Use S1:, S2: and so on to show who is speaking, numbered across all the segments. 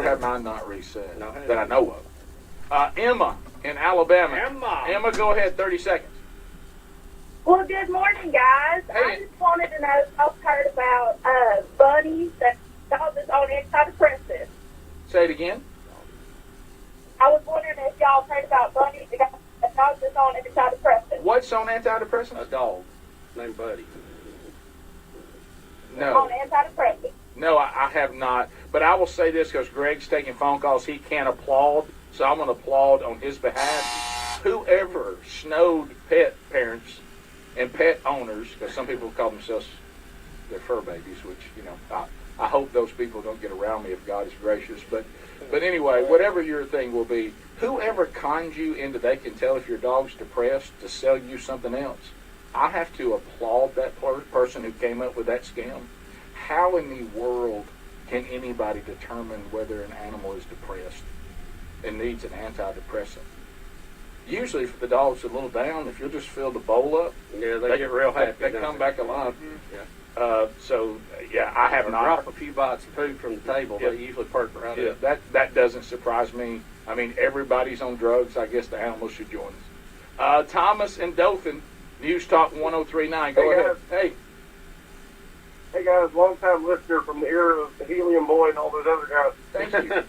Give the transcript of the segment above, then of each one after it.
S1: have mine not reset
S2: No,
S1: that I know of. Emma in Alabama. Emma, go ahead, 30 seconds.
S3: Well, good morning, guys.
S1: Hey.
S3: I just wanted to know if y'all heard about bunnies that dogs on antidepressants.
S1: Say it again.
S3: I was wondering if y'all heard about bunnies that dogs on antidepressants.
S1: What's on antidepressants?
S2: A dog named Buddy.
S1: No.
S3: On antidepressants.
S1: No, I have not. But I will say this because Greg's taking phone calls. He can't applaud, so I'm going to applaud on his behalf. Whoever snowed pet parents and pet owners, because some people call themselves their fur babies, which, I hope those people don't get around me if God is gracious. But anyway, whatever your thing will be, whoever conned you into they can tell if your dog's depressed to sell you something else, I have to applaud that person who came up with that scam. How in the world can anybody determine whether an animal is depressed and needs an antidepressant? Usually if the dog's a little down, if you'll just fill the bowl up,
S2: Yeah, they get real happy.
S1: They come back alive.
S2: Yeah.
S1: I have not.
S2: Drop a few bites of food from the table.
S1: Yeah.
S2: They usually perk right
S1: Yeah,
S2: up.
S1: that doesn't surprise me. I mean, everybody's on drugs. I guess the animals should join us. Thomas and Dothan, News Talk 1039. Go ahead.
S4: Hey guys, long time listener from the era of the Helium Boy and all those other guys.
S1: Thank you.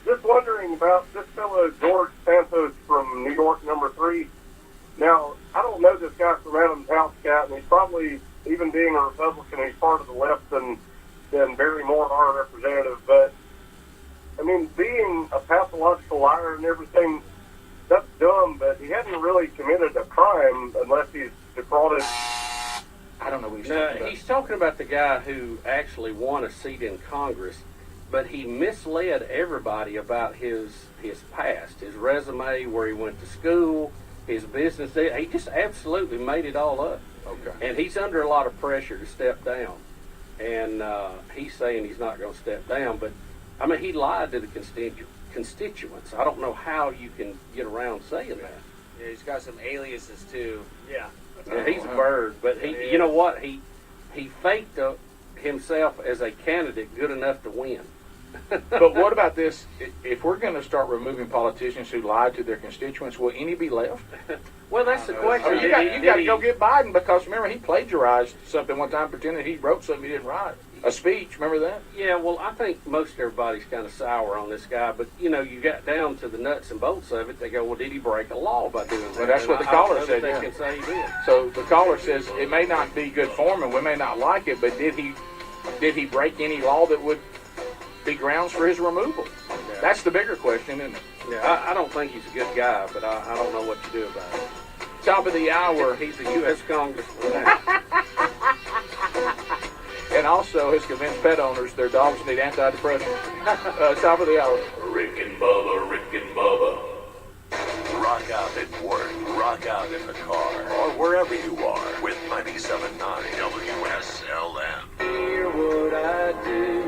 S4: Just wondering about this fellow George Santos from New York, number 3. Now, I don't know this guy from Adam's House Cat, and he's probably, even being a Republican, he's part of the left than Barry Moore, our representative. But, I mean, being a pathological liar and everything, that's dumb, but he hadn't really committed a crime unless he's defrauded.
S1: I don't know what he's
S2: No,
S1: talking about.
S2: he's talking about the guy who actually won a seat in Congress, but he misled everybody about his past, his resume, where he went to school, his business. He just absolutely made it all up.
S1: Okay.
S2: And he's under a lot of pressure to step down. And he's saying he's not going to step down. But, I mean, he lied to the constituents. I don't know how you can get around saying that.
S5: Yeah, he's got some aliases, too.
S4: Yeah.
S2: Yeah, he's a bird. But, you know what? He faked himself as a candidate good enough to win.
S1: But what about this? If we're going to start removing politicians who lied to their constituents, will any be left?
S2: Well, that's the question.
S1: You got to go get Biden because remember he plagiarized something one time, pretending he wrote something he didn't write. A speech, remember that?
S2: Yeah, well, I think most everybody's kind of sour on this guy, but you got down to the nuts and bolts of it. They go, well, did he break a law by doing that?
S1: Well, that's what the
S2: I
S1: caller
S2: don't
S1: said.
S2: think
S1: Yeah.
S2: they can say he did.
S1: So the caller says it may not be good form and we may not like it, but did he break any law that would be grounds for his removal?
S2: Yeah.
S1: That's the bigger question, isn't it?
S2: Yeah, I don't think he's a good guy, but I don't know what you do about it.
S1: Top of the hour.
S2: He's a U.S. Congressman.
S1: And also has convinced pet owners their dogs need antidepressants. Top of the hour.
S6: Rick and Bubba. Rock out at work, rock out in the car, or wherever you are with 97.9 WSLM.
S7: Hear what I do,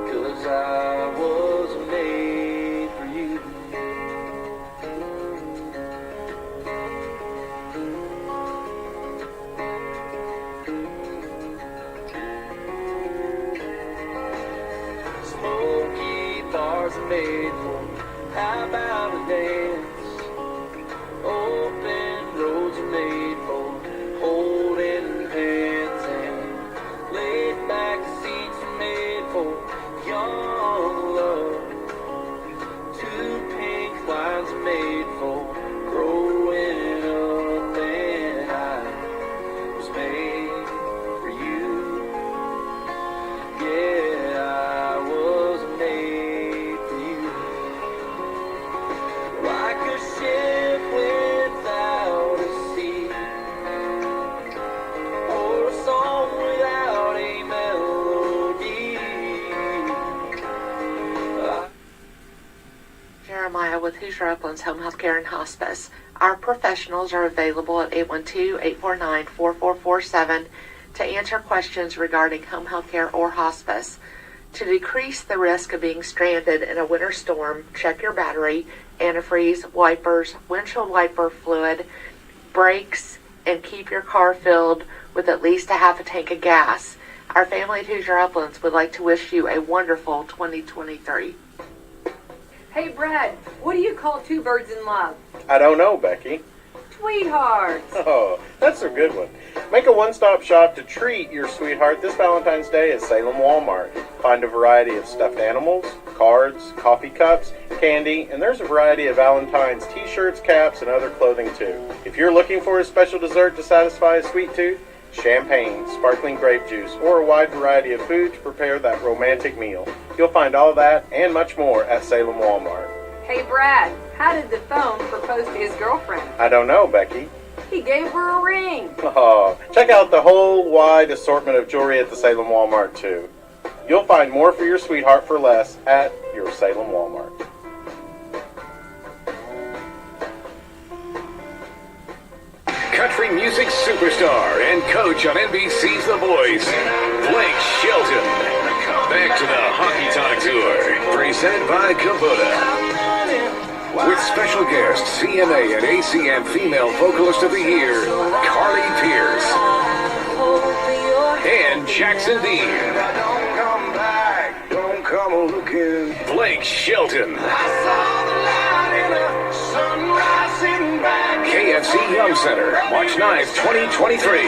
S7: 'cause I was made for you. Smoky bars are made for. How about a dance? Open roads are made for holding hands, and laid back seats are made for young love. Two pink lines are made for growing up, and I was made for you. Yeah, I was made for you. Like a ship without a sea, or a song without a melody.
S8: Jeremiah with Hoosier Uplands Home Health Care and Hospice. Our professionals are available at 812-849-4447 to answer questions regarding home health care or hospice. To decrease the risk of being stranded in a winter storm, check your battery, antifreeze, wipers, windshield wiper fluid, brakes, and keep your car filled with at least a half a tank of gas. Our family at Hoosier Uplands would like to wish you a wonderful 2023.
S9: Hey, Brad, what do you call two birds in love?
S10: I don't know, Becky.
S9: Sweethearts.
S10: Oh, that's a good one. Make a one-stop shop to treat your sweetheart this Valentine's Day at Salem Walmart. Find a variety of stuffed animals, cards, coffee cups, candy, and there's a variety of Valentine's t-shirts, caps, and other clothing too. If you're looking for a special dessert to satisfy a sweet tooth, champagne, sparkling grape juice, or a wide variety of food to prepare that romantic meal. You'll find all that and much more at Salem Walmart.
S9: Hey, Brad, how did the phone propose to his girlfriend?
S10: I don't know, Becky.
S9: He gave her a ring.
S10: Oh, check out the whole wide assortment of jewelry at the Salem Walmart too. You'll find more for your sweetheart for less at your Salem Walmart.
S6: Country music superstar and coach on NBC's The Voice, Blake Shelton. Back to the Honky Tonk Tour, presented by Kubota. With special guests, CMA and ACM Female Vocalist of the Year, Carly Pierce. And Jackson Dean.
S7: Don't come back, don't come looking.
S6: Blake Shelton. KFC Young Center, March 9th, 2023.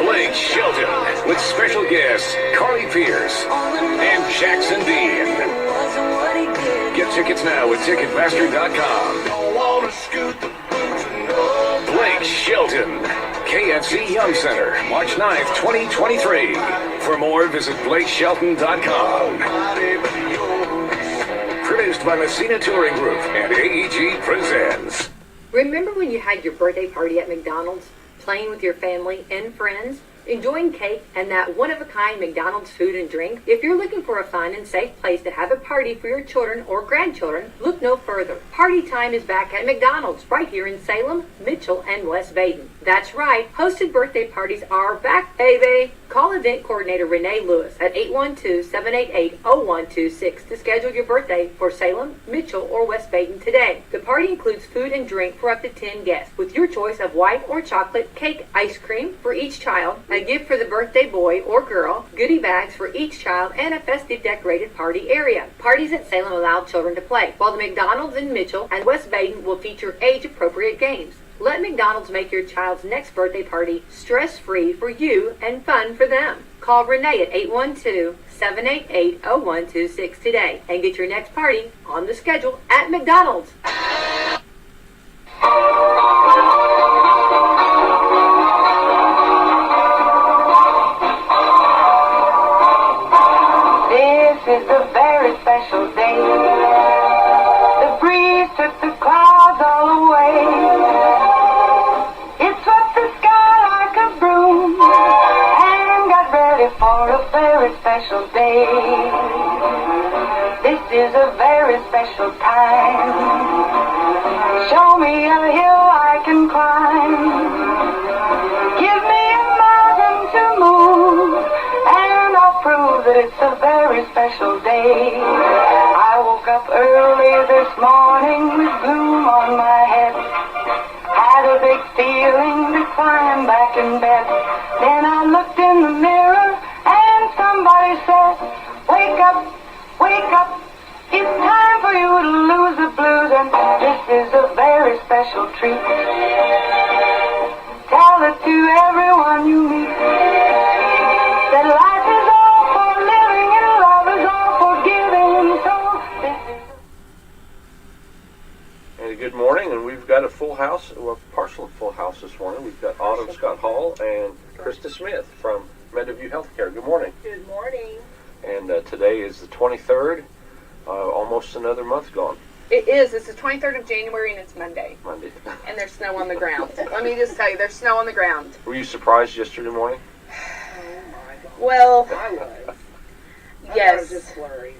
S6: Blake Shelton with special guests Carly Pierce and Jackson Dean. Get tickets now at Ticketmaster.com. Blake Shelton, KFC Young Center, March 9th, 2023. For more, visit BlakeShelton.com. Produced by Messina Touring Group and AEG presents.
S9: Remember when you had your birthday party at McDonald's, playing with your family and friends, enjoying cake and that one-of-a-kind McDonald's food and drink? If you're looking for a fun and safe place to have a party for your children or grandchildren, look no further. Party time is back at McDonald's right here in Salem, Mitchell, and West Baden. That's right, hosted birthday parties are back, baby! Call event coordinator Renee Lewis at 812-788-0126 to schedule your birthday for Salem, Mitchell, or West Baden today. The party includes food and drink for up to 10 guests, with your choice of white or chocolate cake, ice cream for each child, a gift for the birthday boy or girl, goodie bags for each child, and a festive decorated party area. Parties at Salem allow children to play, while the McDonald's in Mitchell and West Baden will feature age-appropriate games. Let McDonald's make your child's next birthday party stress-free for you and fun for them. Call Renee at 812-788-0126 today and get your next party on the schedule at McDonald's.
S11: This is a very special day. The breeze took the clouds all away. It swept the sky like a broom and got ready for a very special day. This is a very special time. Show me a hill I can climb. Give me a mountain to move, and I'll prove that it's a very special day. I woke up early this morning with gloom on my head. Had a big feeling to climb back in bed. Then I looked in the mirror and somebody said, wake up, wake up. It's time for you to lose the blues, and this is a very special treat. Tell it to everyone you meet that life is all for living and love is all for giving. So this is...
S12: And good morning, and we've got a full house, well, partial full house this morning. We've got Autumn Scott Hall and Krista Smith from Meadowview Healthcare. Good morning.
S3: Good morning.
S12: And today is the 23rd, almost another month gone.
S13: It is. It's the 23rd of January, and it's Monday.
S12: Monday.
S13: And there's snow on the ground. Let me just tell you, there's snow on the ground.
S12: Were you surprised yesterday morning?
S13: Well,
S3: I was.
S13: yes.
S3: I was just worried.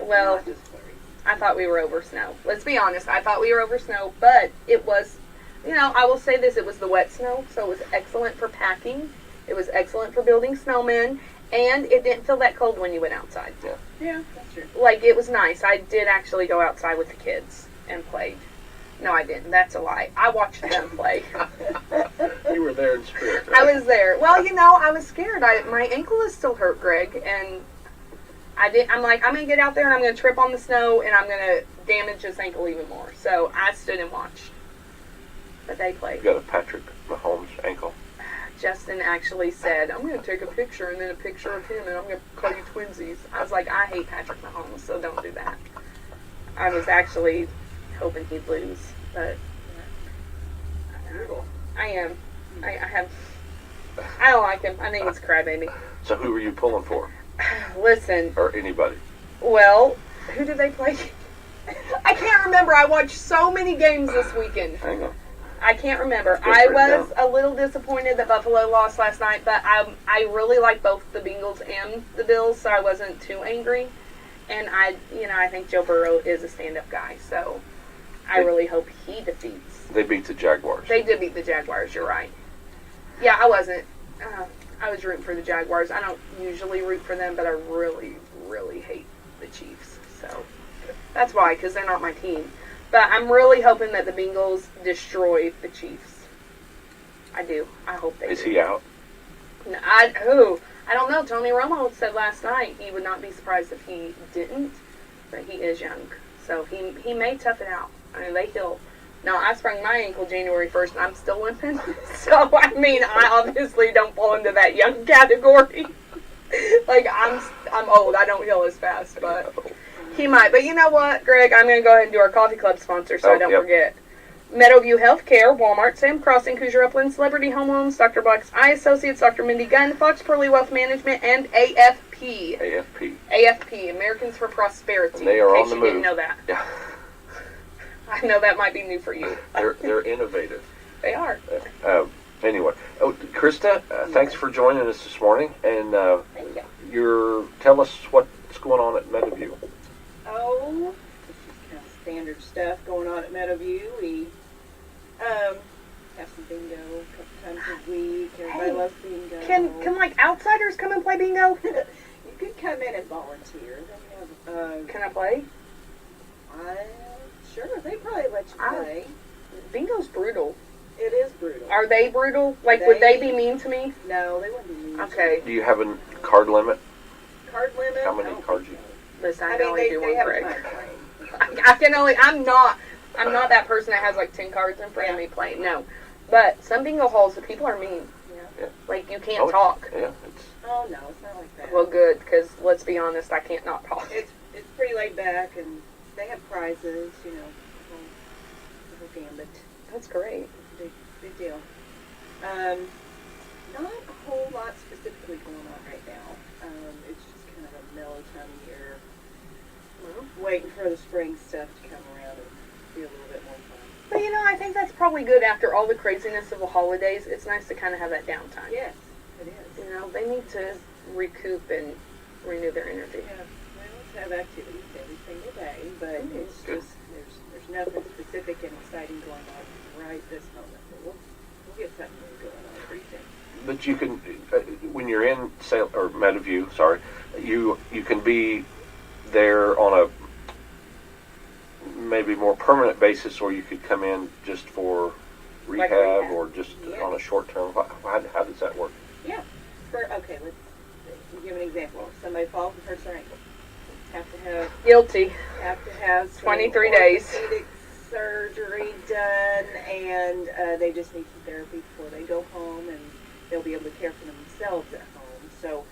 S13: Well,
S3: Not just worried.
S13: I thought we were over snow. Let's be honest. I thought we were over snow, but it was, I will say this. It was the wet snow, so it was excellent for packing. It was excellent for building snowmen, and it didn't feel that cold when you went outside.
S3: Yeah, that's true.
S13: Like, it was nice. I did actually go outside with the kids and played. No, I didn't. That's a lie. I watched them play.
S12: You were there in spirit.
S13: I
S12: Right?
S13: was there. Well, I was scared. My ankle is still hurt, Greg, and I'm like, I'm gonna get out there and I'm gonna trip on the snow and I'm gonna damage this ankle even more. So I stood and watched. But they played.
S12: You got a Patrick Mahomes ankle.
S13: Justin actually said, I'm gonna take a picture and then a picture of him and I'm gonna call you twinsies. I was like, I hate Patrick Mahomes, so don't do that. I was actually hoping he'd lose, but I am. I don't like him. I think he's a crybaby.
S12: So who were you pulling for?
S13: Listen.
S12: Or anybody?
S13: Well, who did they play? I can't remember. I watched so many games this weekend.
S12: Hang on.
S13: I can't remember.
S12: Good
S13: I
S12: for
S13: was
S12: them.
S13: a little disappointed that Buffalo lost last night, but I really like both the Bengals and the Bills, so I wasn't too angry. And I think Joe Burrow is a stand-up guy, so I really hope he defeats.
S12: They beat the Jaguars.
S13: They did beat the Jaguars. You're right. Yeah, I wasn't. I was rooting for the Jaguars. I don't usually root for them, but I really, really hate the Chiefs. So that's why, because they're not my team. But I'm really hoping that the Bengals destroy the Chiefs. I do. I hope they do.
S12: Is he out?
S13: No, I don't know. Tony Romo said last night he would not be surprised if he didn't, but he is young. So he may tough it out. I mean, they heal. Now, I sprung my ankle January 1st, and I'm still limping. So, I mean, I obviously don't fall into that young category. Like, I'm old. I don't heal as fast, but he might. But you know what, Greg? I'm going to go ahead and do our coffee club sponsor so I don't forget. Meadowview Healthcare, Walmart, Sam Crossing, Hoosier Upland, Celebrity Home Loans, Dr. Black's Eye Associates, Dr. Mindy Gunn, Fox Pearly Wealth Management, and AFP. AFP, Americans for Prosperity.
S12: And they are on the move.
S13: In case you didn't know that.
S12: Yeah.
S13: I know that might be new for you.
S12: They're innovative.
S13: They are.
S12: Anyway, Krista, thanks for joining us this morning, and
S13: Thank you.
S12: Tell us what's going on at Meadowview.
S14: Oh, it's just kind of standard stuff going on at Meadowview. We have some bingo a couple times a week. Everybody loves bingo.
S13: Can like outsiders come and play bingo?
S14: You could come in and volunteer. They have,
S13: can I play?
S14: Sure, they probably let you play.
S13: Bingo's brutal.
S14: It is brutal.
S13: Are they brutal? Like, would they be mean to me?
S14: No, they wouldn't be mean.
S13: Okay.
S12: Do you have a card limit?
S14: Card limit?
S12: How many cards you?
S13: Listen, I
S14: I
S13: can
S14: mean,
S13: only
S14: they
S13: do one
S14: have
S13: break.
S14: time
S13: I can only. I'm not that person that has like 10 cards in front of me playing. No, but some bingo halls, the people are mean.
S12: Yeah.
S13: Like you can't talk.
S12: Yeah.
S14: Oh no, it's not like that.
S13: Well, good, because let's be honest, I can't not talk.
S14: It's pretty laid back, and they have prizes. You know, the whole gambit.
S13: That's great.
S14: Big deal. Not a whole lot specifically going on right now. It's just kind of a mellow time of year. Waiting for the spring stuff to come around and be a little bit more fun.
S13: But I think that's probably good after all the craziness of the holidays. It's nice to kind of have that downtime.
S14: Yes, it is.
S13: They need to recoup and renew their energy.
S14: Yeah, we always have activities every single day, but it's just there's nothing specific and exciting going on right this moment. But we'll get something new going on pretty soon.
S12: But you can, when you're in Meadowview, you can be there on a maybe more permanent basis, or you could come in just for rehab or just on a short term. How does that work?
S14: Yeah. Let's give an example. If somebody falls and hurts their ankle, have to have
S13: 23 days
S14: orthopedic surgery done, and they just need some therapy before they go home, and they'll be able to care for themselves at home. So,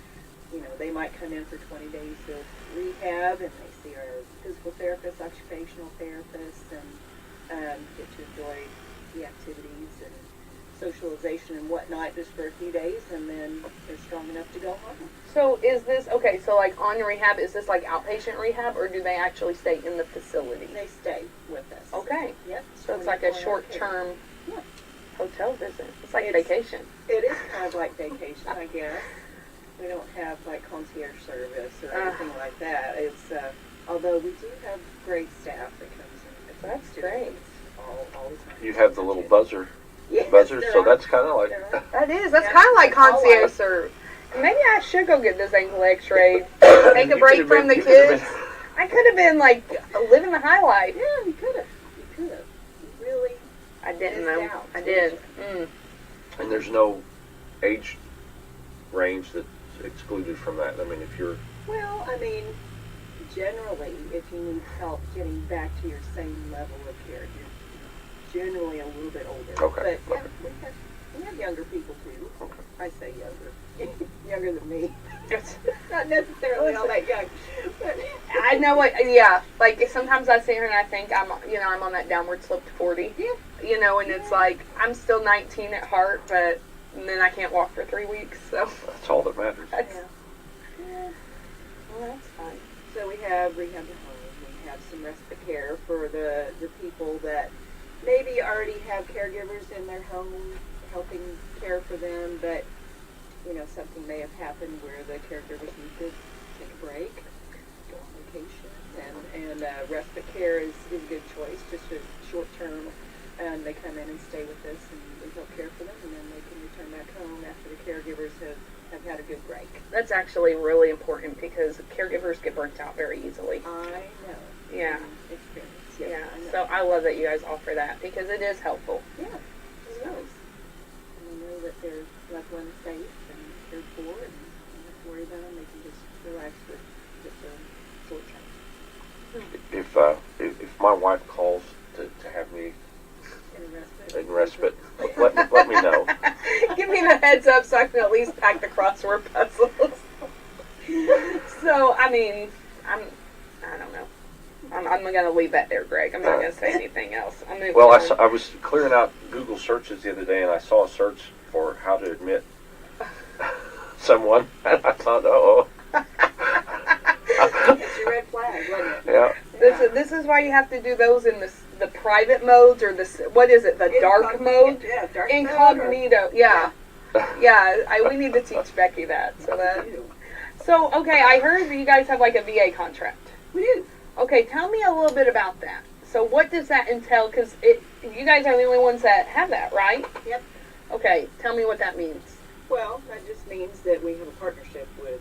S14: they might come in for 20 days of rehab, and they see our physical therapists, occupational therapists, and get to enjoy the activities and socialization and whatnot just for a few days, and then they're strong enough to go home.
S13: So is this, so like on rehab, is this like outpatient rehab, or do they actually stay in the facility?
S14: They stay with us.
S13: Okay.
S14: Yep.
S13: So it's like a short-term hotel visit. It's like vacation.
S14: It is kind of like vacation, I guess. We don't have like concierge service or anything like that. It's although we do have great staff that comes in.
S13: That's great.
S14: All the time.
S12: You have the little buzzer.
S14: Yes,
S12: So that's kind of like
S13: That is. That's kind of like concierge service. Maybe I should go get this ankle x-rayed. Take a break from the kids. I could have been like living the high life.
S14: Yeah, you could have. You
S13: I didn't
S14: missed
S13: know.
S14: out.
S13: I did. Mm.
S12: And there's no age range that's excluded from that. I mean, if you're
S14: Well, I mean, generally, if you need help getting back to your same level of care, you're generally a little bit older.
S12: Okay,
S14: But yeah, we have younger people too.
S12: Okay.
S14: I say younger. Younger than me. Not necessarily all that young. But
S13: I know what. Yeah, like sometimes I sit here and I think I'm on that downward slope to 40.
S14: Yeah.
S13: You know, and it's like I'm still 19 at heart, but then I can't walk for 3 weeks. So
S12: that's all that matters.
S13: that's,
S14: yeah.
S13: well, that's fine.
S14: So we have rehab at home. We have some respite care for the people that maybe already have caregivers in their home helping care for them, but you know, something may have happened where the caregivers need to take a break, go on vacation, and respite care is a good choice, just a short term, and they come in and stay with us, and we help care for them, and then they can return back home after the caregivers have had a good break.
S13: That's actually really important because caregivers get burnt out very easily.
S14: I know.
S13: Yeah.
S14: Experience.
S13: Yeah.
S14: Yes, I know.
S13: So I love that you guys offer that because it is helpful.
S14: Yeah, it is. And they know that their loved one's safe and cared for, and don't have to worry about them. They can just relax with just a short time.
S12: If my wife calls to have me
S14: In respite.
S12: in respite, let me know.
S13: Give me the heads up so I can at least pack the crossword puzzles. So, I mean, I don't know. I'm going to leave that there, Greg. I'm not going to say anything else. I'm moving
S12: Well,
S13: on.
S12: I was clearing out Google searches the other day, and I saw a search for how to admit someone, and I thought,
S14: It's your red flag, wasn't it?
S12: yeah.
S13: This is why you have to do those in the private modes or what is it, the dark mode?
S14: Yeah, dark
S13: Incognito, yeah. Yeah, we need to teach Becky that. So, okay, I heard that you guys have like a VA contract.
S14: We do.
S13: Okay, tell me a little bit about that. So what does that entail? Because you guys are the only ones that have that, right?
S14: Yep.
S13: Okay, tell me what that means.
S14: Well, that just means that we have a partnership with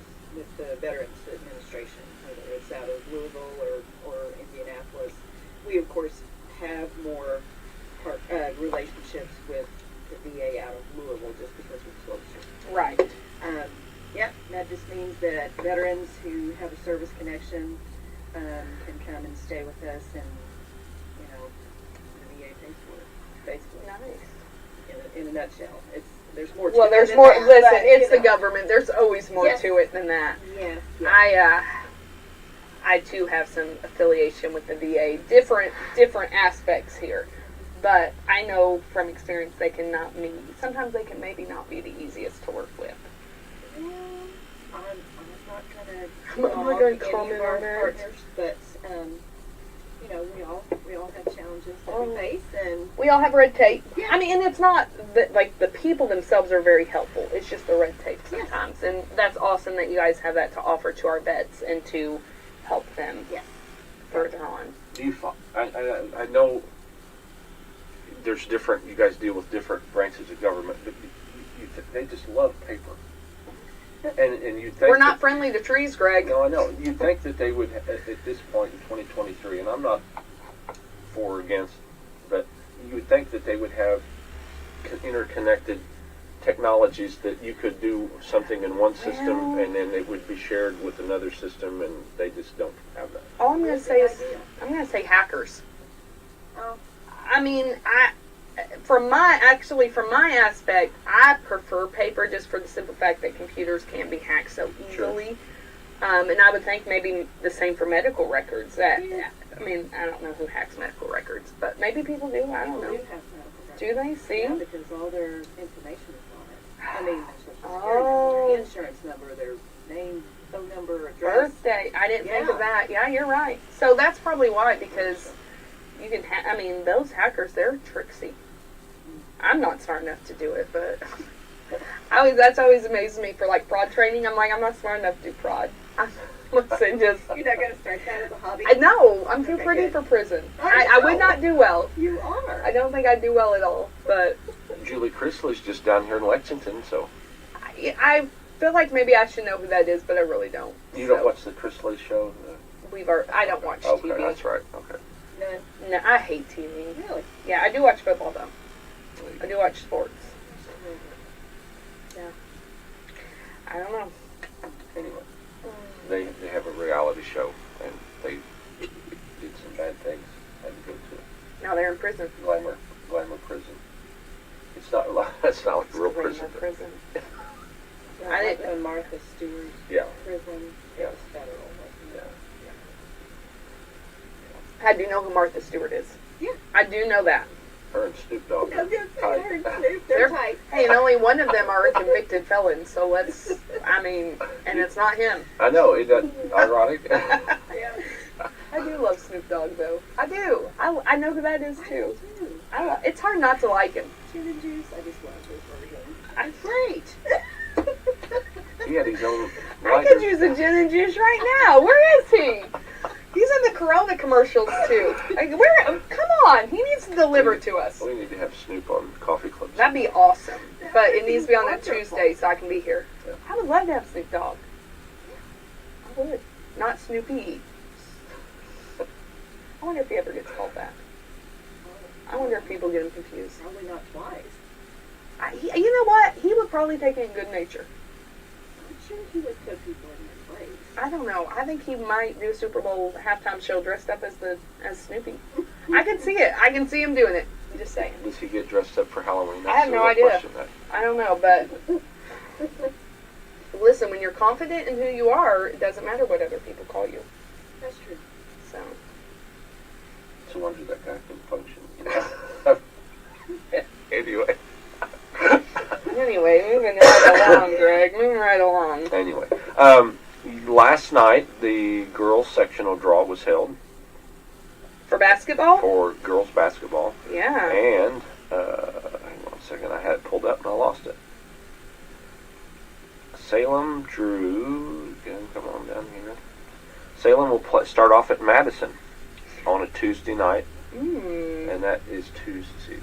S14: the Veterans Administration, whether it's out of Louisville or Indianapolis. We, of course, have more relationships with the VA out of Louisville just because we're closer.
S13: Right.
S14: Yep, that just means that veterans who have a service connection can come and stay with us, and the VA pays for it, basically.
S13: Nice.
S14: In a nutshell, there's more. To
S13: Well,
S14: it
S13: there's
S14: than
S13: more.
S14: that,
S13: Listen,
S14: but,
S13: it's the government. There's always more
S14: Yes.
S13: to it than that.
S14: Yes.
S13: I too have some affiliation with the VA. Different aspects here, but I know from experience they cannot be. Sometimes they can maybe not be the easiest to work with.
S14: Well, I'm not
S13: I'm not
S14: going
S13: gonna
S14: to
S13: comment
S14: our
S13: on that.
S14: partners, but we all have challenges that we face, and
S13: We all have red tape.
S14: Yeah.
S13: I mean, and it's not that like the people themselves are very helpful. It's just the red tape sometimes, and that's awesome that you guys have that to offer to our vets and to help them further on.
S12: Do you? I know there's different. You guys deal with different branches of government, but they just love paper. And you think
S13: We're not friendly to trees, Greg.
S12: No, I know. You'd think that they would, at this point in 2023, and I'm not for or against, but you would think that they would have interconnected technologies that you could do something in one system and then it would be shared with another system, and they just don't have that.
S13: All I'm going to say is, I'm going to say hackers.
S14: Oh.
S13: I mean, from my aspect, I prefer paper just for the simple fact that computers can be hacked so easily. Sure. And I would think maybe the same for medical records. I mean, I don't know who hacks medical records, but maybe people do. I don't know.
S14: People do have medical records.
S13: Do they? See?
S14: Yeah, because all their information is on it. I mean, their social security number, their insurance number, their name, phone number, address.
S13: Birthday. I didn't think of that. Yeah, you're right. So that's probably why, because you can. I mean, those hackers, they're tricksy. I'm not smart enough to do it, but that's always amazed me for like fraud training. I'm like, I'm not smart enough to do fraud. Listen, just
S14: You're not going to start that as a hobby?
S13: I know. I'm too pretty for prison. I would not do well.
S14: You are.
S13: I don't think I'd do well at all. But
S12: Julie Chrisley's just down here in Lexington, so
S13: I feel like maybe I should know who that is, but I really don't.
S12: you don't watch the Chrisley show.
S13: I don't watch
S12: Okay,
S13: TV.
S12: that's right. Okay.
S14: None.
S13: No, I hate TV.
S14: Really?
S13: Yeah, I do watch football though. I do watch sports. Yeah. I don't know.
S12: Anyway, they have a reality show, and they did some bad things. Had to go to
S13: Now they're in prison.
S12: glamour prison. It's not it's not like a real prison.
S13: Prison.
S14: I didn't know Martha Stewart.
S12: Yeah.
S14: Prison.
S12: Yeah.
S14: It was federal, wasn't it?
S12: Yeah.
S13: I do know who Martha Stewart is.
S14: Yeah.
S13: I do know that.
S12: Her and Snoop Dogg.
S14: I was gonna say,
S12: tight.
S14: I heard Snoop, they're tight.
S13: Hey, and only one of them are a convicted felon, so let's, I mean, and it's not him.
S12: I know, isn't that ironic?
S14: Yeah.
S13: I do love Snoop Dogg, though. I do. I know who that is, too.
S14: Too.
S13: It's hard not to like him.
S14: Gin and juice. I just love his version.
S13: I'm great.
S12: He had his own
S13: I
S12: lighter.
S13: could use a gin and juice right now. Where is he? He's in the Corona commercials, too. Like, come on. He needs to deliver to us.
S12: We need to have Snoop on Coffee Club.
S13: That'd be awesome. But it needs to be on a Tuesday so I can be here. I would love to have Snoop Dogg. I would. Not Snoopy. I wonder if he ever gets called that. I wonder if people get him confused.
S14: Probably not twice.
S13: You know what? He would probably take it in good nature.
S14: I'm sure he would put people in their place.
S13: I don't know. I think he might do a Super Bowl halftime show dressed up as Snoopy. I can see it. I can see him doing it. I'm just saying.
S12: Does he get dressed up for Halloween?
S13: I have
S12: the
S13: no
S12: real
S13: idea.
S12: question then.
S13: I don't know, but listen, when you're confident in who you are, it doesn't matter what other people call you.
S14: That's true.
S13: So.
S12: It's a wonder that guy can function. Anyway.
S13: Anyway, moving right along, Greg. Moving right along.
S12: Anyway, last night the girls' sectional draw was held
S13: For basketball?
S12: for girls' basketball.
S13: Yeah.
S12: And, hang on a second, I had it pulled up and I lost it. Salem drew, again, come on down here. Salem will start off at Madison on a Tuesday night. And that is Tuesday.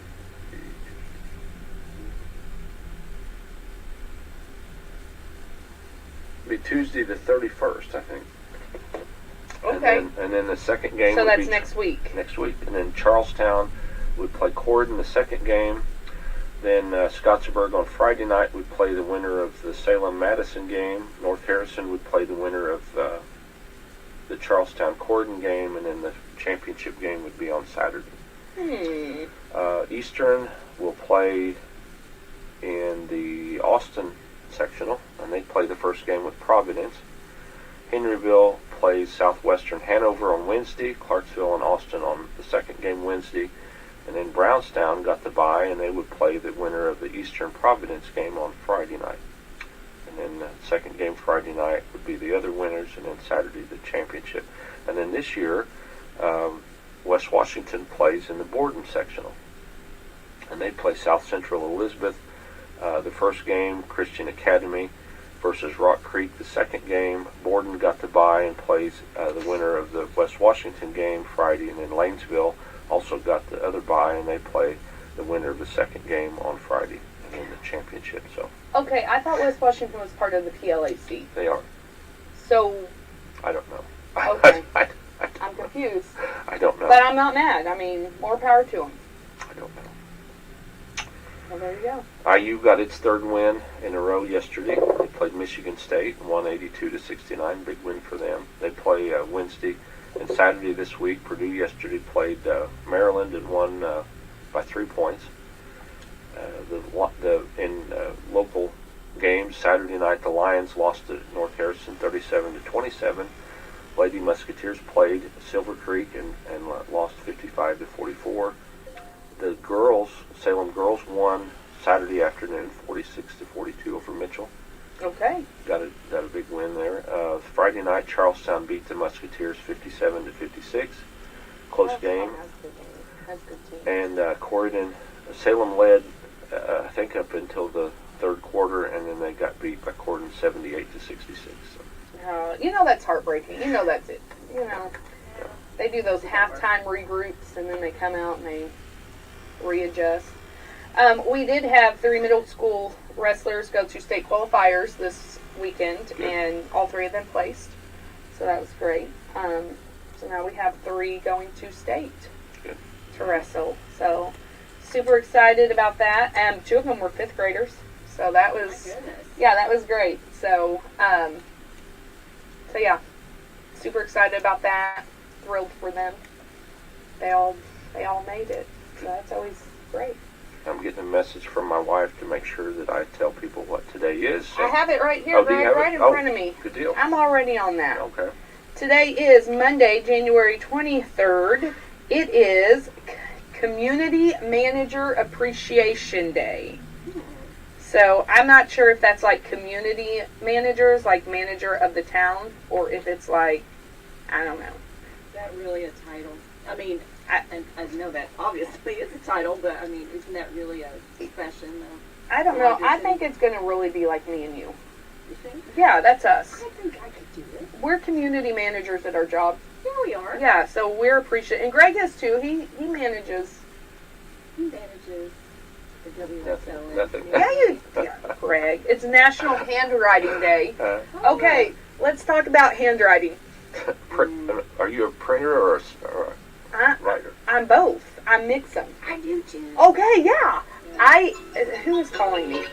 S12: Be Tuesday the 31st, I think.
S13: Okay.
S12: And then the second game
S13: So
S12: would
S13: that's
S12: be
S13: next week.
S12: Next week. And then Charlestown would play Corden the second game. Then Scottsburg on Friday night would play the winner of the Salem-Madison game. North Harrison would play the winner of the Charlestown-Corden game. And then the championship game would be on Saturday. Eastern will play in the Austin sectional, and they play the first game with Providence. Henryville plays Southwestern Hanover on Wednesday, Clarksville and Austin on the second game Wednesday, and then Brownstown got the bye, and they would play the winner of the Eastern Providence game on Friday night. And then the second game Friday night would be the other winners, and then Saturday the championship. And then this year, West Washington plays in the Borden sectional, and they play South Central Elizabeth. The first game, Christian Academy versus Rock Creek. The second game, Borden got to bye and plays the winner of the West Washington game Friday. And then Lanesville also got the other bye, and they play the winner of the second game on Friday and then the championship. So
S13: Okay, I thought West Washington was part of the PLAC.
S12: they are.
S13: So,
S12: I don't know.
S13: okay. I'm confused.
S12: I don't know.
S13: But I'm not mad. I mean, more power to them.
S12: I don't know.
S13: Well, there you go.
S12: IU got its third win in a row yesterday. They played Michigan State, won 82-69. Big win for them. They play Wednesday and Saturday this week. Purdue yesterday played Maryland and won by 3 points. In local games, Saturday night the Lions lost to North Harrison 37-27. Lady Musketeers played Silver Creek and lost 55-44. The girls, Salem girls, won Saturday afternoon, 46-42 over Mitchell.
S13: Okay.
S12: Got a big win there. Friday night, Charlestown beat the Musketeers 57-56. Close game.
S13: That's good team.
S12: And Corydon, Salem led, I think, up until the third quarter, and then they got beat by Corydon 78-66. So.
S13: You know that's heartbreaking. You know that's it. You know, they do those halftime regroups, and then they come out and they readjust. We did have 3 middle school wrestlers go to state qualifiers this weekend, and all 3 of them placed. So that was great. So now we have 3 going to state
S12: Good.
S13: to wrestle. So super excited about that. 2 of them were 5th graders. So that was, yeah, that was great. So, so yeah, super excited about that. Thrilled for them. They all made it. So that's always great.
S12: I'm getting a message from my wife to make sure that I tell people what today is. So.
S13: I have it right here,
S12: Oh, do you
S13: Greg,
S12: have it?
S13: right in
S12: Oh,
S13: front of me.
S12: good deal.
S13: I'm already on that.
S12: Okay.
S13: Today is Monday, January 23rd. It is Community Manager Appreciation Day. So I'm not sure if that's like community managers, like manager of the town, or if it's like, I don't know.
S14: Is that really a title? I mean, I know that obviously it's a title, but I mean, isn't that really a profession?
S13: I don't know. I think it's going to really be like me and you.
S14: You think?
S13: Yeah, that's us.
S14: I think I could do it.
S13: We're community managers at our job.
S14: Yeah, we are.
S13: Yeah, so we're appreciative. And Greg is too. He manages.
S14: He manages the WSLM.
S12: Nothing.
S13: Yeah, Greg. It's National Handwriting Day. Okay, let's talk about handwriting.
S12: Are you a printer or a writer?
S13: I'm both. I mix them.
S14: I do too.
S13: Okay, yeah. Who is calling me?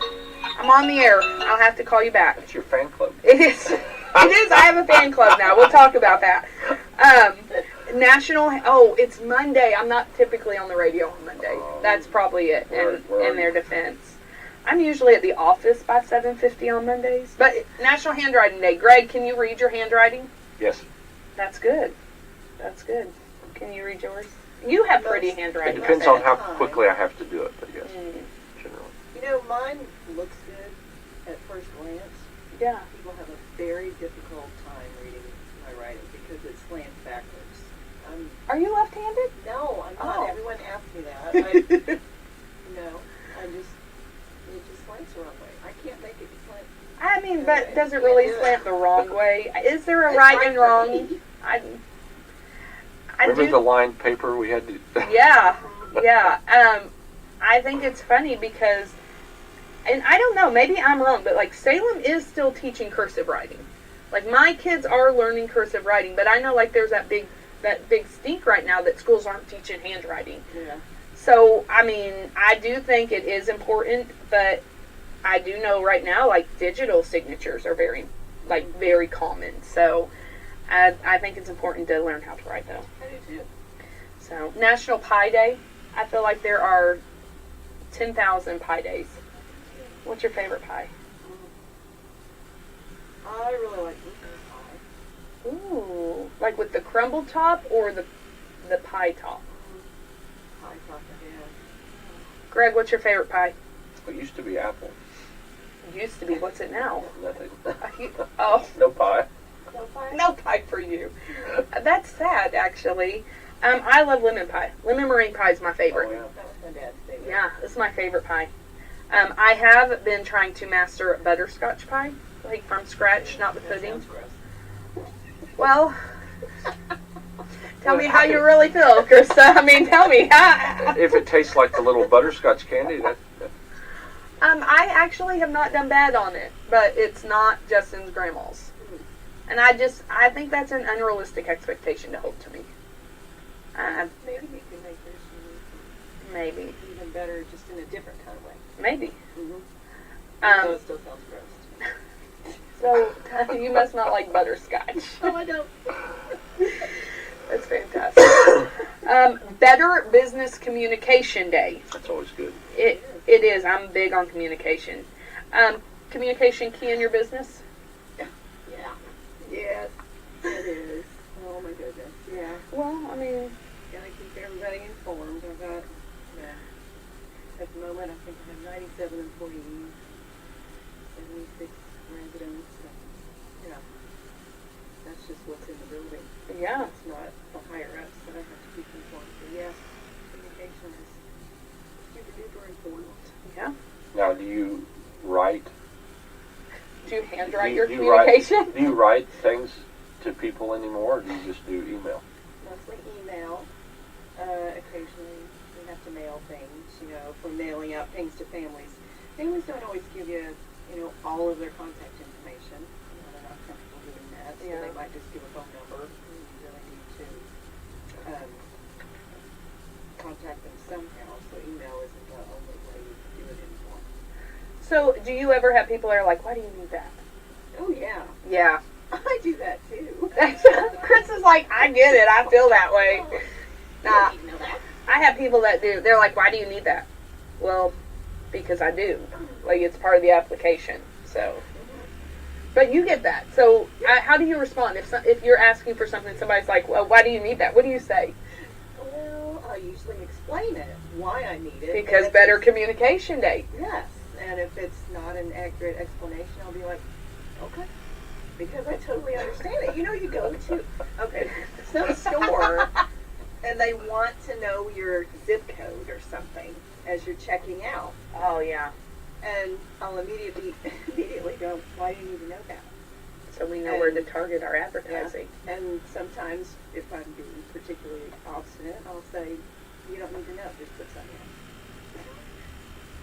S13: I'm on the air. I'll have to call you back.
S12: It's your fan club.
S13: It is. It is. I have a fan club now. We'll talk about that. It's Monday. I'm not typically on the radio on Monday. That's probably it. In their defense, I'm usually at the office by 7:50 on Mondays. But National Handwriting Day. Greg, can you read your handwriting?
S12: Yes.
S13: That's good. That's good. Can you read yours? You have pretty
S12: It
S13: handwriting.
S12: depends on how quickly I have to do it, but yes, generally.
S14: You know, mine looks good at first glance.
S13: Yeah.
S14: People have a very difficult time reading my writing because it slants backwards.
S13: Are you left-handed?
S14: No, I'm not.
S13: Oh.
S14: Everyone asks me that. It just slants the wrong way. I can't make it slant.
S13: I mean, but does it really slant the wrong way? Is there a right and wrong?
S12: Remember the lined paper we had to...
S13: Yeah. I think it's funny because, and I don't know, maybe I'm wrong, but like Salem is still teaching cursive writing. Like my kids are learning cursive writing, but I know like there's that big stink right now that schools aren't teaching handwriting.
S14: Yeah.
S13: So, I mean, I do think it is important, but I do know right now, like, digital signatures are very common. So, I think it's important to learn how to write, though.
S14: I do, too.
S13: So, National Pie Day. I feel like there are 10,000 pie days. What's your favorite pie?
S14: I really like blueberry pie.
S13: Ooh. Like with the crumble top or the pie top?
S14: Pie top, yeah.
S13: Greg, what's your favorite pie?
S12: It used to be apple.
S13: Used to be. What's it now?
S12: Nothing.
S13: Oh.
S12: No pie.
S14: No pie?
S13: No pie for you. That's sad, actually. I love lemon pie. Lemon meringue pie is my favorite.
S12: Oh, yeah.
S14: That was my dad's favorite.
S13: Yeah, it's my favorite pie. I have been trying to master butterscotch pie, like from scratch, not the pudding. Well, tell me how you really feel, Krista. I mean, tell me.
S12: If it tastes like the little butterscotch candy, that
S13: I actually have not done bad on it, but it's not Justin's grandma's. And I think that's an unrealistic expectation to hold to me.
S14: Maybe we can make this
S13: Maybe.
S14: even better, just in a different kind of way.
S13: Maybe.
S14: So it still sounds gross.
S13: So you must not like butterscotch.
S14: Oh, I don't.
S13: That's fantastic. Better Business Communication Day.
S12: that's always good.
S13: It is. I'm big on communication. Communication key in your business?
S14: Yeah. Yes, it is. Oh my goodness. Yeah.
S13: Well, I mean,
S14: Gotta keep everybody informed. I've got, at the moment, I think I have 97 employees, 76 residents. And, that's just what's in the building.
S13: yeah.
S14: It's not the higher ups that I have to keep informed. So yes, communication is super duper important.
S13: Yeah.
S12: Now, do you write?
S13: Do you handwrite your
S12: do you
S13: communication?
S12: Do you write things to people anymore, or do you just do email?
S14: Mostly email. Occasionally we have to mail things, if we're mailing out things to families. Families don't always give you, all of their contact information. They're not comfortable doing that, so they might just give a phone number. You really need to
S13: So, do you ever have people that are like, why do you need that?
S14: Oh, yeah.
S13: Yeah.
S14: I do that too.
S13: Chris is like, I get it. I feel that way. Nah, I have people that do. They're like, why do you need that? Well, because I do. Like, it's part of the application. So, but you get that. So, how do you respond if you're asking for something? Somebody's like, well, why do you need that? What do you say?
S14: Well, I usually explain it, why I need it.
S13: Because better communication day.
S14: Yes, and if it's not an accurate explanation, I'll be like, okay. Because I totally understand it. You know, you go to, some store, and they want to know your zip code or something as you're checking out.
S13: Oh, yeah.
S14: And I'll immediately go, why do you need to know that?
S13: So we know where to target our advertising.
S14: Yeah. And sometimes, if I'm being particularly obstinate, I'll say, you don't need to know, just put something in.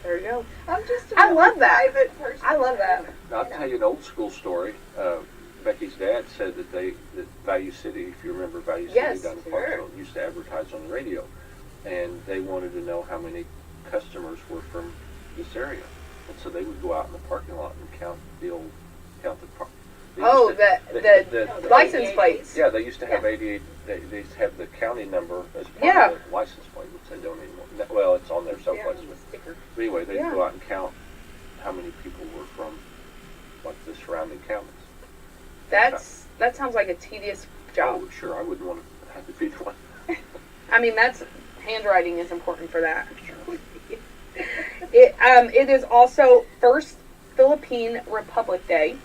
S13: There you go.
S14: I'm just
S13: I love that.
S14: private person.
S13: I love that.
S12: Now, I'll tell you an old school story. Becky's dad said that that Value City, if you remember Value City
S13: Yes,
S12: down in
S13: sure.
S12: Clarksville, used to advertise on the radio, and they wanted to know how many customers were from this area, and so they would go out in the parking lot and count the
S13: Oh, the license plates.
S12: Yeah, they used to have 88. They used to have the county number as part
S13: Yeah.
S12: of the license plate, which they don't anymore. Well, it's on there someplace.
S14: Yeah,
S12: But anyway, they'd
S13: Yeah.
S12: go out and count how many people were from like the surrounding counties.
S13: That sounds like a tedious job.
S12: Oh, sure, I wouldn't want to have to be the one.
S13: I mean, handwriting is important for that. It is also First Philippine Republic Day.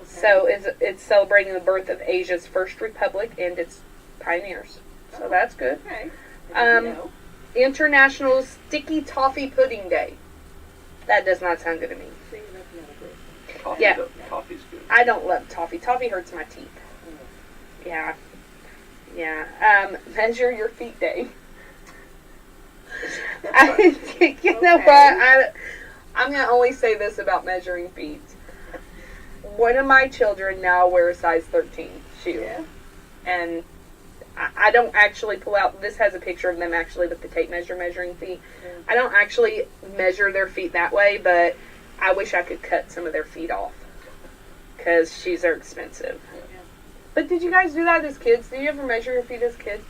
S13: So it's celebrating the birth of Asia's first republic and its pioneers. So that's good.
S14: Okay.
S13: International Sticky Toffee Pudding Day. That does not sound good to me.
S14: See, that's not a good.
S12: Toffee,
S13: Yeah.
S12: Toffee's good.
S13: I don't love toffee. Toffee hurts my teeth. Yeah. Yeah. Measure your feet day. You know what? I'm going to only say this about measuring feet. One of my children now wears size 13 shoe.
S14: Yeah.
S13: And I don't actually pull out, this has a picture of them actually with the tape measure measuring feet. I don't actually measure their feet that way, but I wish I could cut some of their feet off. Because shoes are expensive.
S14: Yeah.
S13: But did you guys do that as kids? Did you ever measure your feet as kids?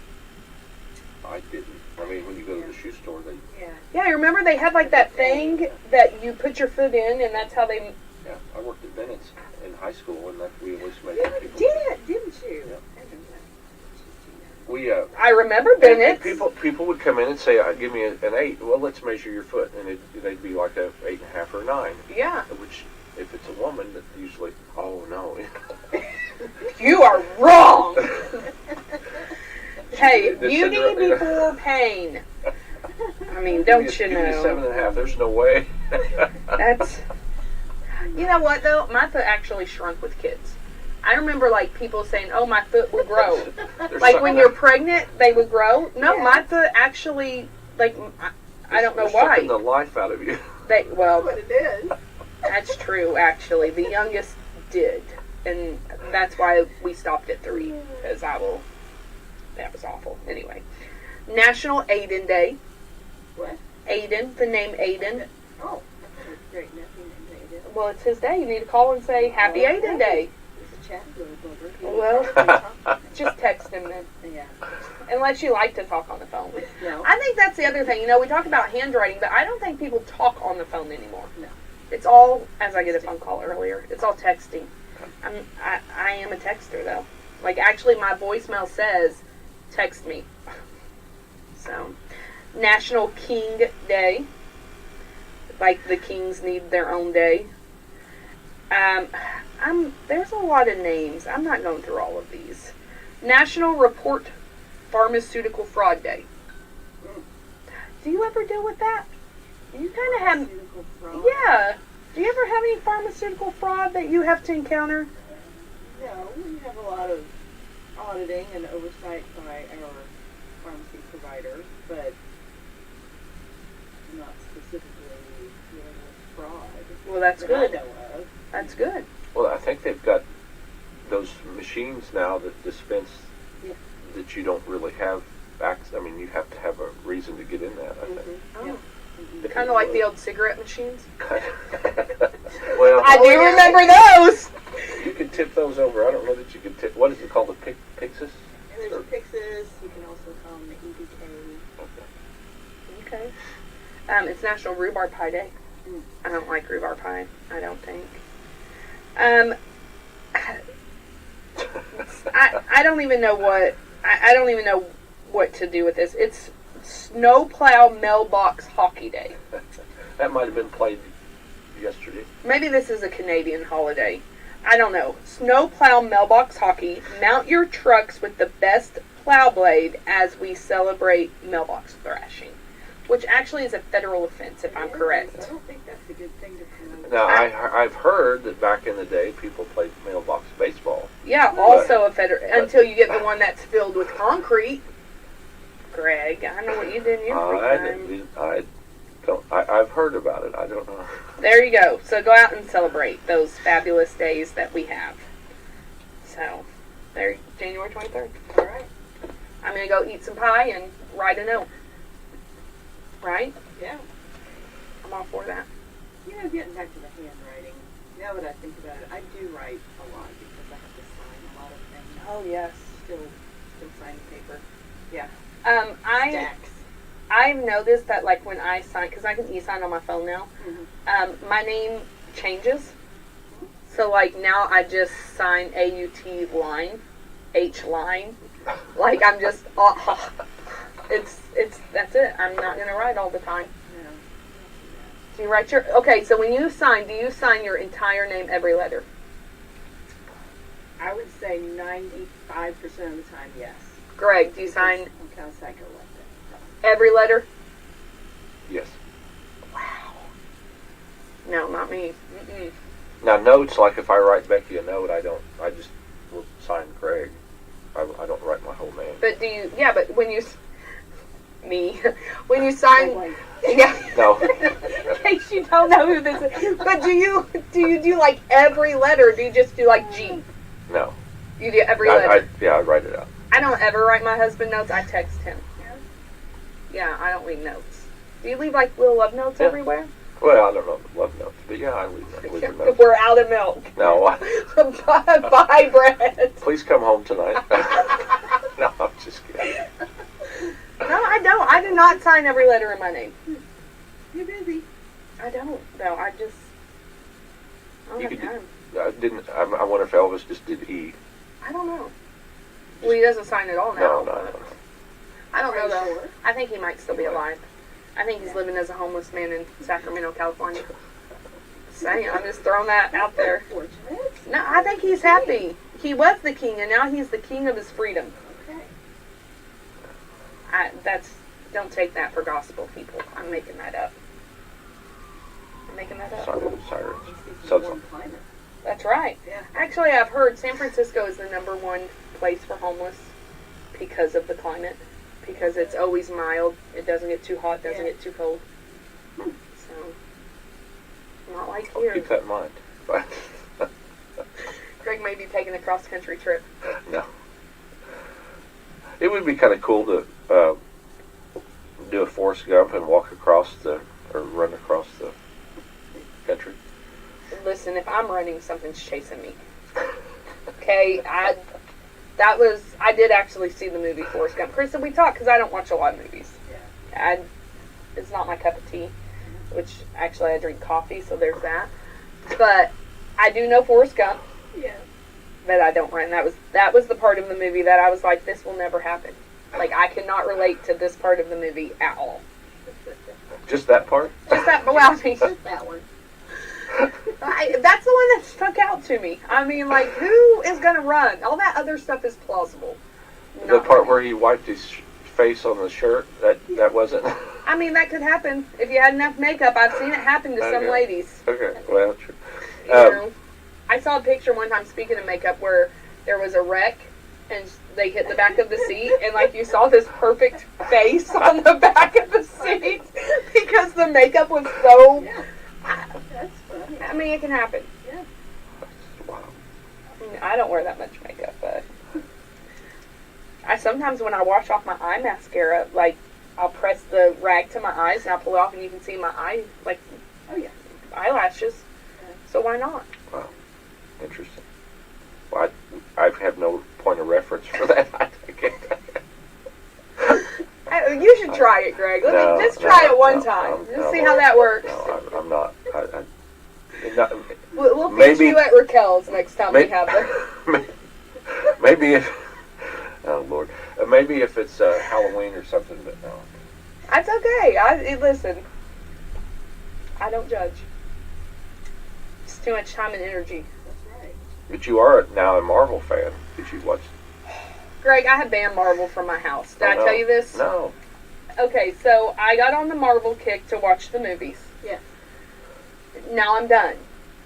S12: I didn't. I mean, when you go to the shoe store, they.
S14: Yeah.
S13: Yeah, I remember they had like that thing that you put your foot in, and that's how they.
S12: Yeah, I worked at Bennett's in high school, and we always
S14: You
S12: measured people.
S14: didn't you?
S12: Yeah.
S14: I
S12: We
S13: I remember Bennett.
S12: people would come in and say, "Give me an 8." Well, let's measure your foot, and they'd be like a 8.5 or 9.
S13: Yeah.
S12: Which, if it's a woman, that's usually, oh no.
S13: You are wrong. Hey,
S12: The
S13: beauty
S12: Cinderella-
S13: before pain. I mean, don't you
S12: Give me a
S13: know?
S12: 7.5. There's no way.
S13: That's. You know what though? My foot actually shrunk with kids. I remember like people saying, "Oh, my foot will grow."
S12: There's
S13: Like when
S12: something-
S13: you're pregnant, they would grow. No,
S14: Yeah.
S13: my foot actually like I don't know
S12: They're sucking
S13: why.
S12: the life out of you.
S13: Well,
S14: what it is.
S13: that's true. Actually, the youngest did, and that's why we stopped at 3 because that was awful. Anyway, National Aiden Day.
S14: What?
S13: Aiden, the name Aiden.
S14: Oh, that's a great nephew named Aiden.
S13: Well, it's his day. You need to call and say Happy Aiden Day.
S14: He's a chat little booger.
S13: Well, just text him then.
S14: Yeah.
S13: Unless you like to talk on the phone.
S14: No.
S13: I think that's the other thing. You know, we talk about handwriting, but I don't think people talk on the phone anymore.
S14: No.
S13: It's all, as I get a phone call earlier, it's all texting. I am a texter, though. Like, actually, my voicemail says, text me. So, National King Day. Like, the kings need their own day. There's a lot of names. I'm not going through all of these. National Report Pharmaceutical Fraud Day. Do you ever deal with that? You kind of have.
S14: Pharmaceutical fraud.
S13: Yeah. Do you ever have any pharmaceutical fraud that you have to encounter?
S14: No, we have a lot of auditing and oversight by our pharmacy provider, but not specifically dealing with fraud.
S13: Well, that's
S14: that
S13: good.
S14: I know of.
S13: That's good.
S12: Well, I think they've got those machines now that dispense that you don't really have access. I mean, you have to have a reason to get in that, I think.
S13: Oh. Kind of like the old cigarette machines.
S12: Well,
S13: I do remember those.
S12: you could tip those over. I don't know that you could tip. What is it called? The Pixis?
S14: And there's a Pixis. You can also call them the EBK.
S13: Okay. It's National Rhubarb Pie Day. I don't like rhubarb pie. I don't think. I don't even know what I don't even know what to do with this. It's Snowplow Mailbox Hockey Day.
S12: That might have been played yesterday.
S13: Maybe this is a Canadian holiday. I don't know. Snowplow Mailbox Hockey. Mount your trucks with the best plow blade as we celebrate mailbox thrashing. Which actually is a federal offense, if I'm correct.
S14: I don't think that's a good thing to promote.
S12: Now, I've heard that back in the day, people played mailbox baseball.
S13: Yeah, also a federal, until you get the one that's filled with concrete. Greg, I know what you did in your free time.
S12: I've heard about it. I don't know.
S13: There you go. So go out and celebrate those fabulous days that we have. So, there, January 23rd.
S14: All right.
S13: I'm going to go eat some pie and write a note. Right?
S14: Yeah.
S13: I'm all for that.
S14: You know, getting back to the handwriting, now that I think about it, I do write a lot because I have to sign a lot of things.
S13: Oh, yes.
S14: Still signing paper. Yeah.
S13: Stacks. I've noticed that, like, when I sign, because I can e-sign on my phone now, my name changes. So, like, now I just sign A-U-T line, H line. Like, I'm just, that's it. I'm not going to write all the time.
S14: No.
S13: Do you write your, okay, so when you sign, do you sign your entire name, every letter?
S14: I would say 95% of the time, yes.
S13: Greg, do you sign
S14: I'm kind of psycho like that.
S13: every letter?
S12: Yes.
S13: Wow. No, not me. Mm-mm.
S12: Now, notes, like if I write Becky a note, I just will sign Craig. I don't write my whole name.
S13: But do you, yeah, but when you, when you sign, yeah.
S12: No.
S13: In case you don't know who this is. But do you do like every letter, or do you just do like G?
S12: No.
S13: You do every letter?
S12: I write it out.
S13: I don't ever write my husband notes. I text him. Yeah, I don't leave notes. Do you leave like little love notes everywhere?
S12: Well, I don't know if love notes, but yeah, I leave notes.
S13: We're out of milk.
S12: No.
S13: Bye, Brett.
S12: Please come home tonight. No, I'm just kidding.
S13: No, I don't. I do not sign every letter in my name.
S14: You're busy.
S13: I don't. No, I just. I don't have time.
S12: I wonder if Elvis just did E.
S13: I don't know. Well, he doesn't sign at all now.
S12: No.
S13: I don't know though. I think he might still be alive. I think he's living as a homeless man in Sacramento, California. Saying, I'm just throwing that out there. No, I think he's happy. He was the king, and now he's the king of his freedom.
S14: Okay.
S13: Don't take that for gospel, people. I'm making that up. I'm making that up.
S12: Sorry.
S13: That's right.
S14: Yeah.
S13: Actually, I've heard San Francisco is the #1 place for homeless because of the climate. Because it's always mild. It doesn't get too hot, doesn't get too cold. So, not like here.
S12: Keep that in mind.
S13: Greg may be taking a cross-country trip.
S12: No. It would be kind of cool to do a Forrest Gump and walk across or run across the country.
S13: Listen, if I'm running, something's chasing me. Okay, I did actually see the movie Forrest Gump. Krista, we talked because I don't watch a lot of movies. Yeah. It's not my cup of tea, which actually I drink coffee, so there's that. But I do know Forrest Gump.
S14: Yeah.
S13: But I don't run. That was the part of the movie that I was like, this will never happen. Like, I cannot relate to this part of the movie at all.
S12: Just that part?
S13: Just that, well, I mean,
S14: Just that one.
S13: That's the one that stuck out to me. I mean, like, who is going to run? All that other stuff is plausible.
S12: The part where he wiped his face on the shirt, that wasn't...
S13: I mean, that could happen. If you had enough makeup, I've seen it happen to some ladies.
S12: Okay, well, true.
S13: You know, I saw a picture one time, speaking of makeup, where there was a wreck, and they hit the back of the seat, and, like, you saw this perfect face on the back of the seat because the makeup was so...
S14: Yeah. That's funny.
S13: I mean, it can happen.
S14: Yeah.
S12: Wow.
S13: I don't wear that much makeup, but I sometimes when I wash off my eye mascara, like I'll press the rag to my eyes and I'll pull it off and you can see my eye, like,
S14: Oh yeah.
S13: eyelashes. So why not?
S12: Wow. Interesting. Well, I have no point of reference for that.
S13: You should try it, Greg. Just try it one time. Just see how that works.
S12: No, I'm not.
S13: We'll pitch you at Raquel's next time we have her.
S12: Maybe if... Oh, Lord. Maybe if it's Halloween or something, but no.
S13: That's okay. Listen, I don't judge. It's too much time and energy.
S14: That's right.
S12: But you are now a Marvel fan. Did you watch...
S13: Greg, I have banned Marvel from my house. Did I tell you this?
S12: No.
S13: Okay, so I got on the Marvel kick to watch the movies.
S14: Yeah.
S13: Now I'm done.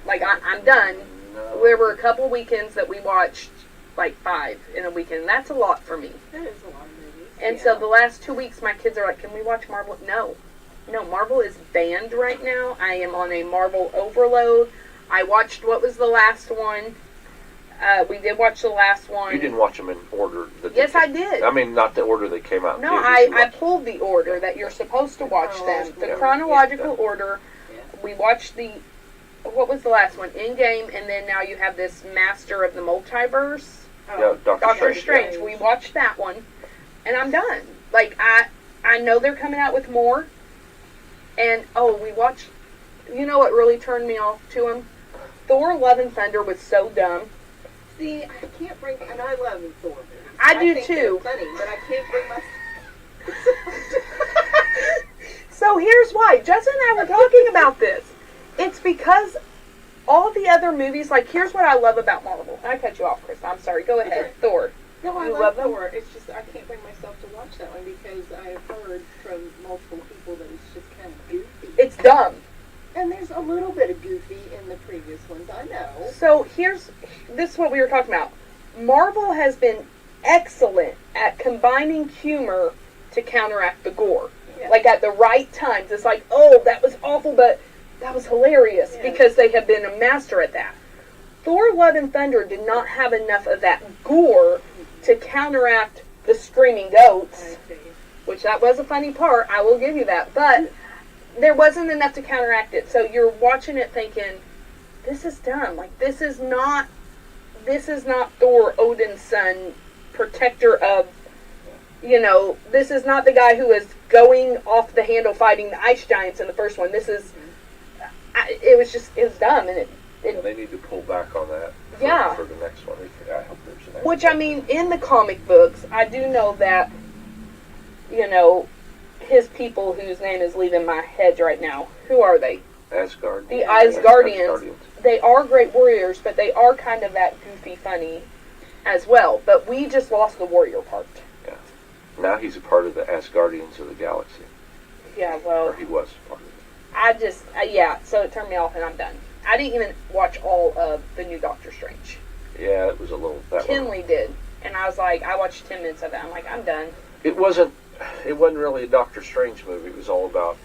S13: Like, I'm done.
S12: No.
S13: There were a couple weekends that we watched, like 5 in a weekend. That's a lot for me.
S14: That is a lot of movies.
S13: And so the last 2 weeks, my kids are like, can we watch Marvel? No. No, Marvel is banned right now. I am on a Marvel overload. I watched, what was the last one? We did watch the last one.
S12: You didn't watch them in order.
S13: Yes, I did.
S12: I mean, not the order they came out in.
S13: No, I pulled the order that you're supposed to watch them. The chronological order. We watched what was the last one? Endgame, and then now you have this Master of the Multiverse.
S12: Yeah, Doctor
S13: Strange. We watched that one, and I'm done. Like, I know they're coming out with more, and, we watched, you know what really turned me off to them? Thor Love and Thunder was so dumb.
S14: See, I can't bring, and I love Thor movies.
S13: I do
S14: think
S13: too.
S14: They're funny, but I can't bring myself.
S13: So here's why. Justin and I were talking about this. It's because all the other movies, like, here's what I love about Marvel. I cut you off, Krista. I'm sorry. Go ahead. Thor.
S14: No, I
S13: You
S14: love
S13: them?
S14: Thor. It's just I can't bring myself to watch that one because I have heard from multiple people that it's just kind of goofy.
S13: It's dumb.
S14: And there's a little bit of goofy in the previous ones, I know.
S13: So this is what we were talking about. Marvel has been excellent at combining humor to counteract the gore.
S14: Yeah.
S13: Like at the right times. It's like, oh, that was awful, but that was hilarious because they have been a master at that. Thor Love and Thunder did not have enough of that gore to counteract the screaming goats, which that was a funny part, I will give you that, but there wasn't enough to counteract it. So you're watching it thinking, this is dumb. Like, this is not Thor, Odin's son, protector of, this is not the guy who is going off the handle fighting the ice giants in the first one. This is, it was dumb, and
S12: they need to pull back on that for the next one. I hope there's an
S13: which, I mean, in the comic books, I do know that, his people, whose name is leaving my head right now, who are they?
S12: Asgard.
S13: The Asgardians. They are great warriors, but they are kind of that goofy, funny as well. But we just lost the warrior part.
S12: Yeah. Now he's a part of the Asgardians of the Galaxy.
S13: Yeah, well.
S12: Or he was part of it.
S13: So it turned me off and I'm done. I didn't even watch all of the new Doctor Strange.
S12: Yeah, it was a little...
S13: Kinley did. And I was like, I watched 10 minutes of it. I'm like, I'm done.
S12: It wasn't really a Doctor Strange movie. It was all about...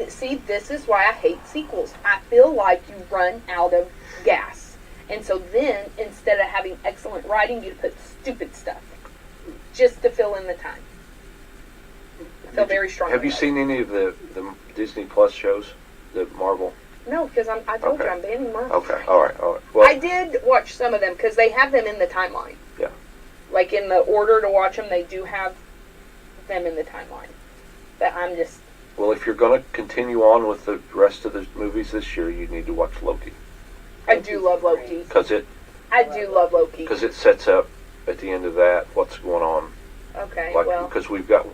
S13: See, this is why I hate sequels. I feel like you run out of gas. And so then, instead of having excellent writing, you put stupid stuff. Just to fill in the time. I feel very strongly.
S12: Have you seen any of the Disney Plus shows? The Marvel?
S13: No, because I told you I'm banning Marvel.
S12: Okay, all right. Well,
S13: I did watch some of them because they have them in the timeline.
S12: Yeah.
S13: Like in the order to watch them, they do have them in the timeline. But I'm just...
S12: Well, if you're going to continue on with the rest of the movies this year, you need to watch Loki.
S13: I do love Loki. I do love Loki.
S12: Because it sets up, at the end of that, what's going on.
S13: Okay,
S12: Because we've got,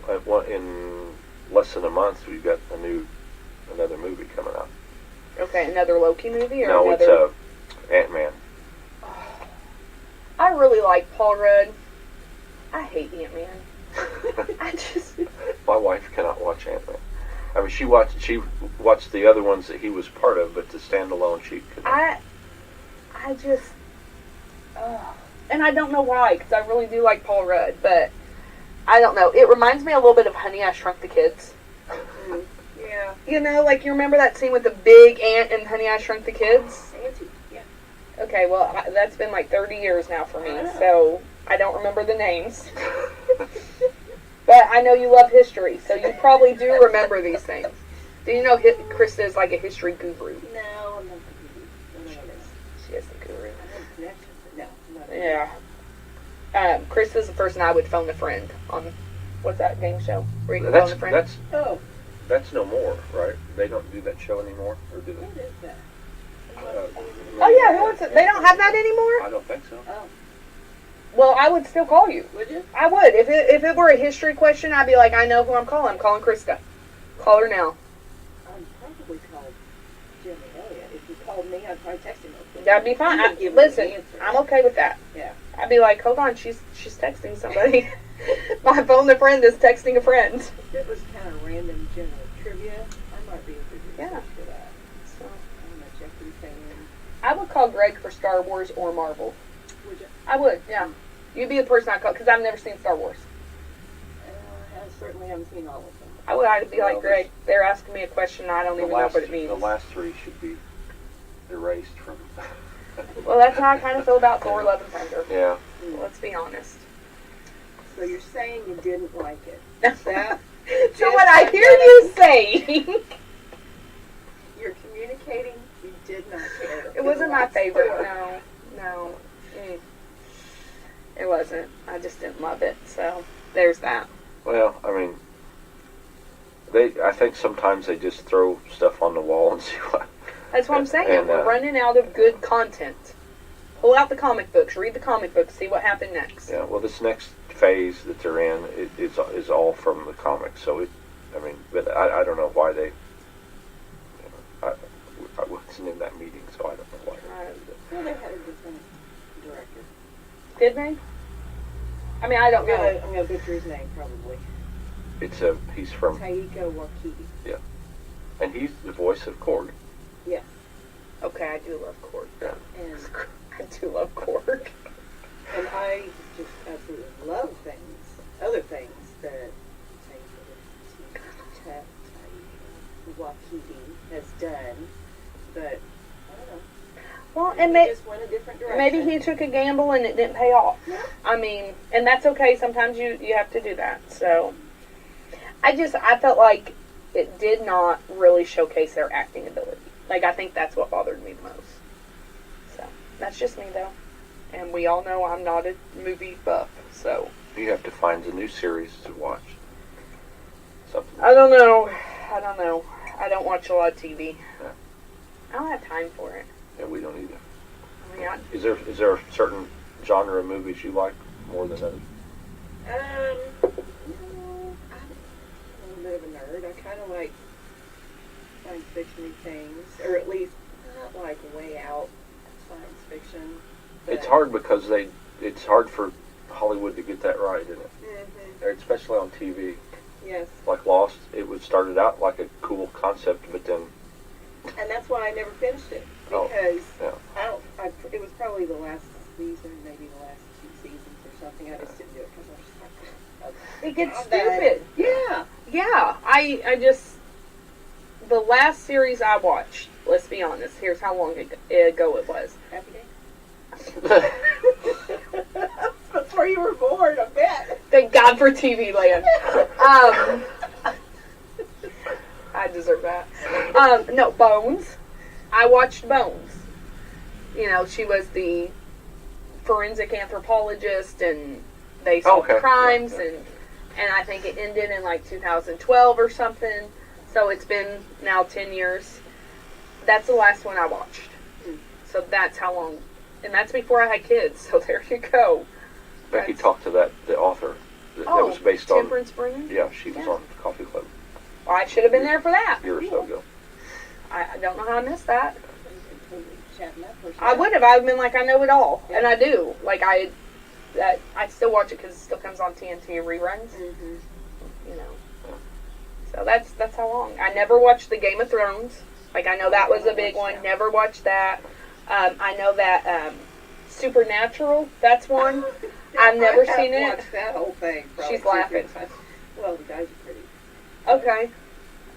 S12: in less than a month, we've got another movie coming out.
S13: Okay, another Loki movie?
S12: No,
S13: another...
S12: it's Ant-Man.
S13: I really like Paul Rudd. I hate Ant-Man.
S12: My wife cannot watch Ant-Man. I mean, she watched the other ones that he was part of, but the standalone she couldn't.
S13: I just... and I don't know why, because I really do like Paul Rudd, but I don't know. It reminds me a little bit of Honey, I Shrunk the Kids.
S14: Yeah.
S13: Like you remember that scene with the big ant in Honey, I Shrunk the Kids?
S14: Auntie, yeah.
S13: Okay, well, that's been like 30 years now for me, so I don't remember the names. But I know you love history, so you probably do remember these things. Do you know Krista is like a history guru?
S14: No, I'm not the guru.
S13: She is the guru.
S14: I have connections, but no, I'm not.
S13: Yeah. Krista's the person I would phone a friend on. What's that game show where you can phone a friend?
S12: That's no more, right? They don't do that show anymore, or do they?
S14: What is that?
S13: Oh yeah, they don't have that anymore.
S12: I don't think so.
S14: Oh.
S13: Well, I would still call you.
S14: Would you?
S13: I would. If it were a history question, I'd be like, I know who I'm calling. I'm calling Krista. Call her now.
S14: I'm probably called Jimmy Elliott. If you called me, I'd probably text him.
S13: That'd be fine.
S14: Give me the
S13: Listen,
S14: answer.
S13: I'm okay with that.
S14: Yeah.
S13: I'd be like, hold on, she's texting somebody. My phone a friend is texting a friend.
S14: If it was kind of random general trivia, I might be able to do
S13: Yeah.
S14: for that.
S13: So
S14: I'm a Jeopardy fan.
S13: I would call Greg for Star Wars or Marvel.
S14: Would you?
S13: I would, yeah. You'd be the person I'd call because I've never seen Star Wars.
S14: I certainly haven't seen all of them.
S13: I'd be like, Greg, they're asking me a question I don't even know what it means.
S12: The last three should be erased from.
S13: Well, that's how I kind of feel about Thor: Love and Thunder.
S12: Yeah.
S13: Let's be honest.
S14: So you're saying you didn't like it? That,
S13: So what I hear you say,
S14: you're communicating. You did not care.
S13: it wasn't my favorite. No. It wasn't. I just didn't love it. So there's that.
S12: Well, I mean, I think sometimes they just throw stuff on the wall and see what.
S13: That's what I'm saying.
S12: And,
S13: We're running out of good content. Pull out the comic books. Read the comic books. See what happened next.
S12: Yeah. Well, this next phase that they're in is all from the comics. So but I don't know why they. I wasn't in that meeting, so I don't know why.
S14: Well, they had a different director.
S13: Did they? I mean, I don't know.
S14: I'm gonna butcher his name probably.
S12: He's from.
S14: Taika Waititi.
S12: Yeah. And he's the voice of Korg.
S14: Yes.
S13: Okay, I do love Korg.
S12: Yeah.
S14: And
S13: I do love Korg.
S14: And I just absolutely love other things that Taika Waititi has done, but I don't know.
S13: Well, and
S14: he just went a different direction.
S13: maybe he took a gamble and it didn't pay off.
S14: Yeah.
S13: I mean, and that's okay. Sometimes you have to do that. So, I felt like it did not really showcase their acting ability. Like, I think that's what bothered me the most. So, that's just me, though. And we all know I'm not a movie buff, so.
S12: You have to find a new series to watch. Something.
S13: I don't know. I don't watch a lot of TV.
S12: Yeah.
S13: I don't have time for it.
S12: Yeah, we don't either.
S13: I mean,
S12: Is there a certain genre of movies you like more than others?
S14: I'm a little bit of a nerd. I kind of like science fiction things, or at least not like way out science fiction.
S12: It's hard because it's hard for Hollywood to get that right, isn't it?
S14: Mm-hmm.
S12: Especially on TV.
S14: Yes.
S12: Like Lost, started out like a cool concept, but then.
S14: And that's why I never finished it, because it was probably the last season, maybe the last 2 seasons or something. I just didn't do it because I was just like,
S13: it gets stupid.
S14: Yeah.
S13: Yeah. I just, the last series I watched, let's be honest, here's how long ago it was.
S14: Happy Day? Before you were born, I bet.
S13: Thank God for TV Land. I deserve that. No, Bones. I watched Bones. You know, she was the forensic anthropologist, and they solved crimes, and I think it ended in like 2012 or something. So it's been now 10 years. That's the last one I watched. So that's how long. And that's before I had kids. So there you go.
S12: Becky talked to the author that was based on
S13: Temperance Brennan?
S12: Yeah, she was on the Coffee Club.
S13: Well, I should have been there for that.
S12: A year or so ago.
S13: I don't know how I missed that.
S14: Chatting that person.
S13: I would have. I would have been like, I know it all. Yeah. And I do. Like, I still watch it because it still comes on TNT reruns.
S14: Mm-hmm.
S13: You know. So that's how long. I never watched the Game of Thrones. Like, I know that was a big one. Never watched that. I know that Supernatural, that's one. I've never seen it.
S14: Watched that whole thing.
S13: She's laughing.
S14: Well, the guys are pretty.
S13: Okay.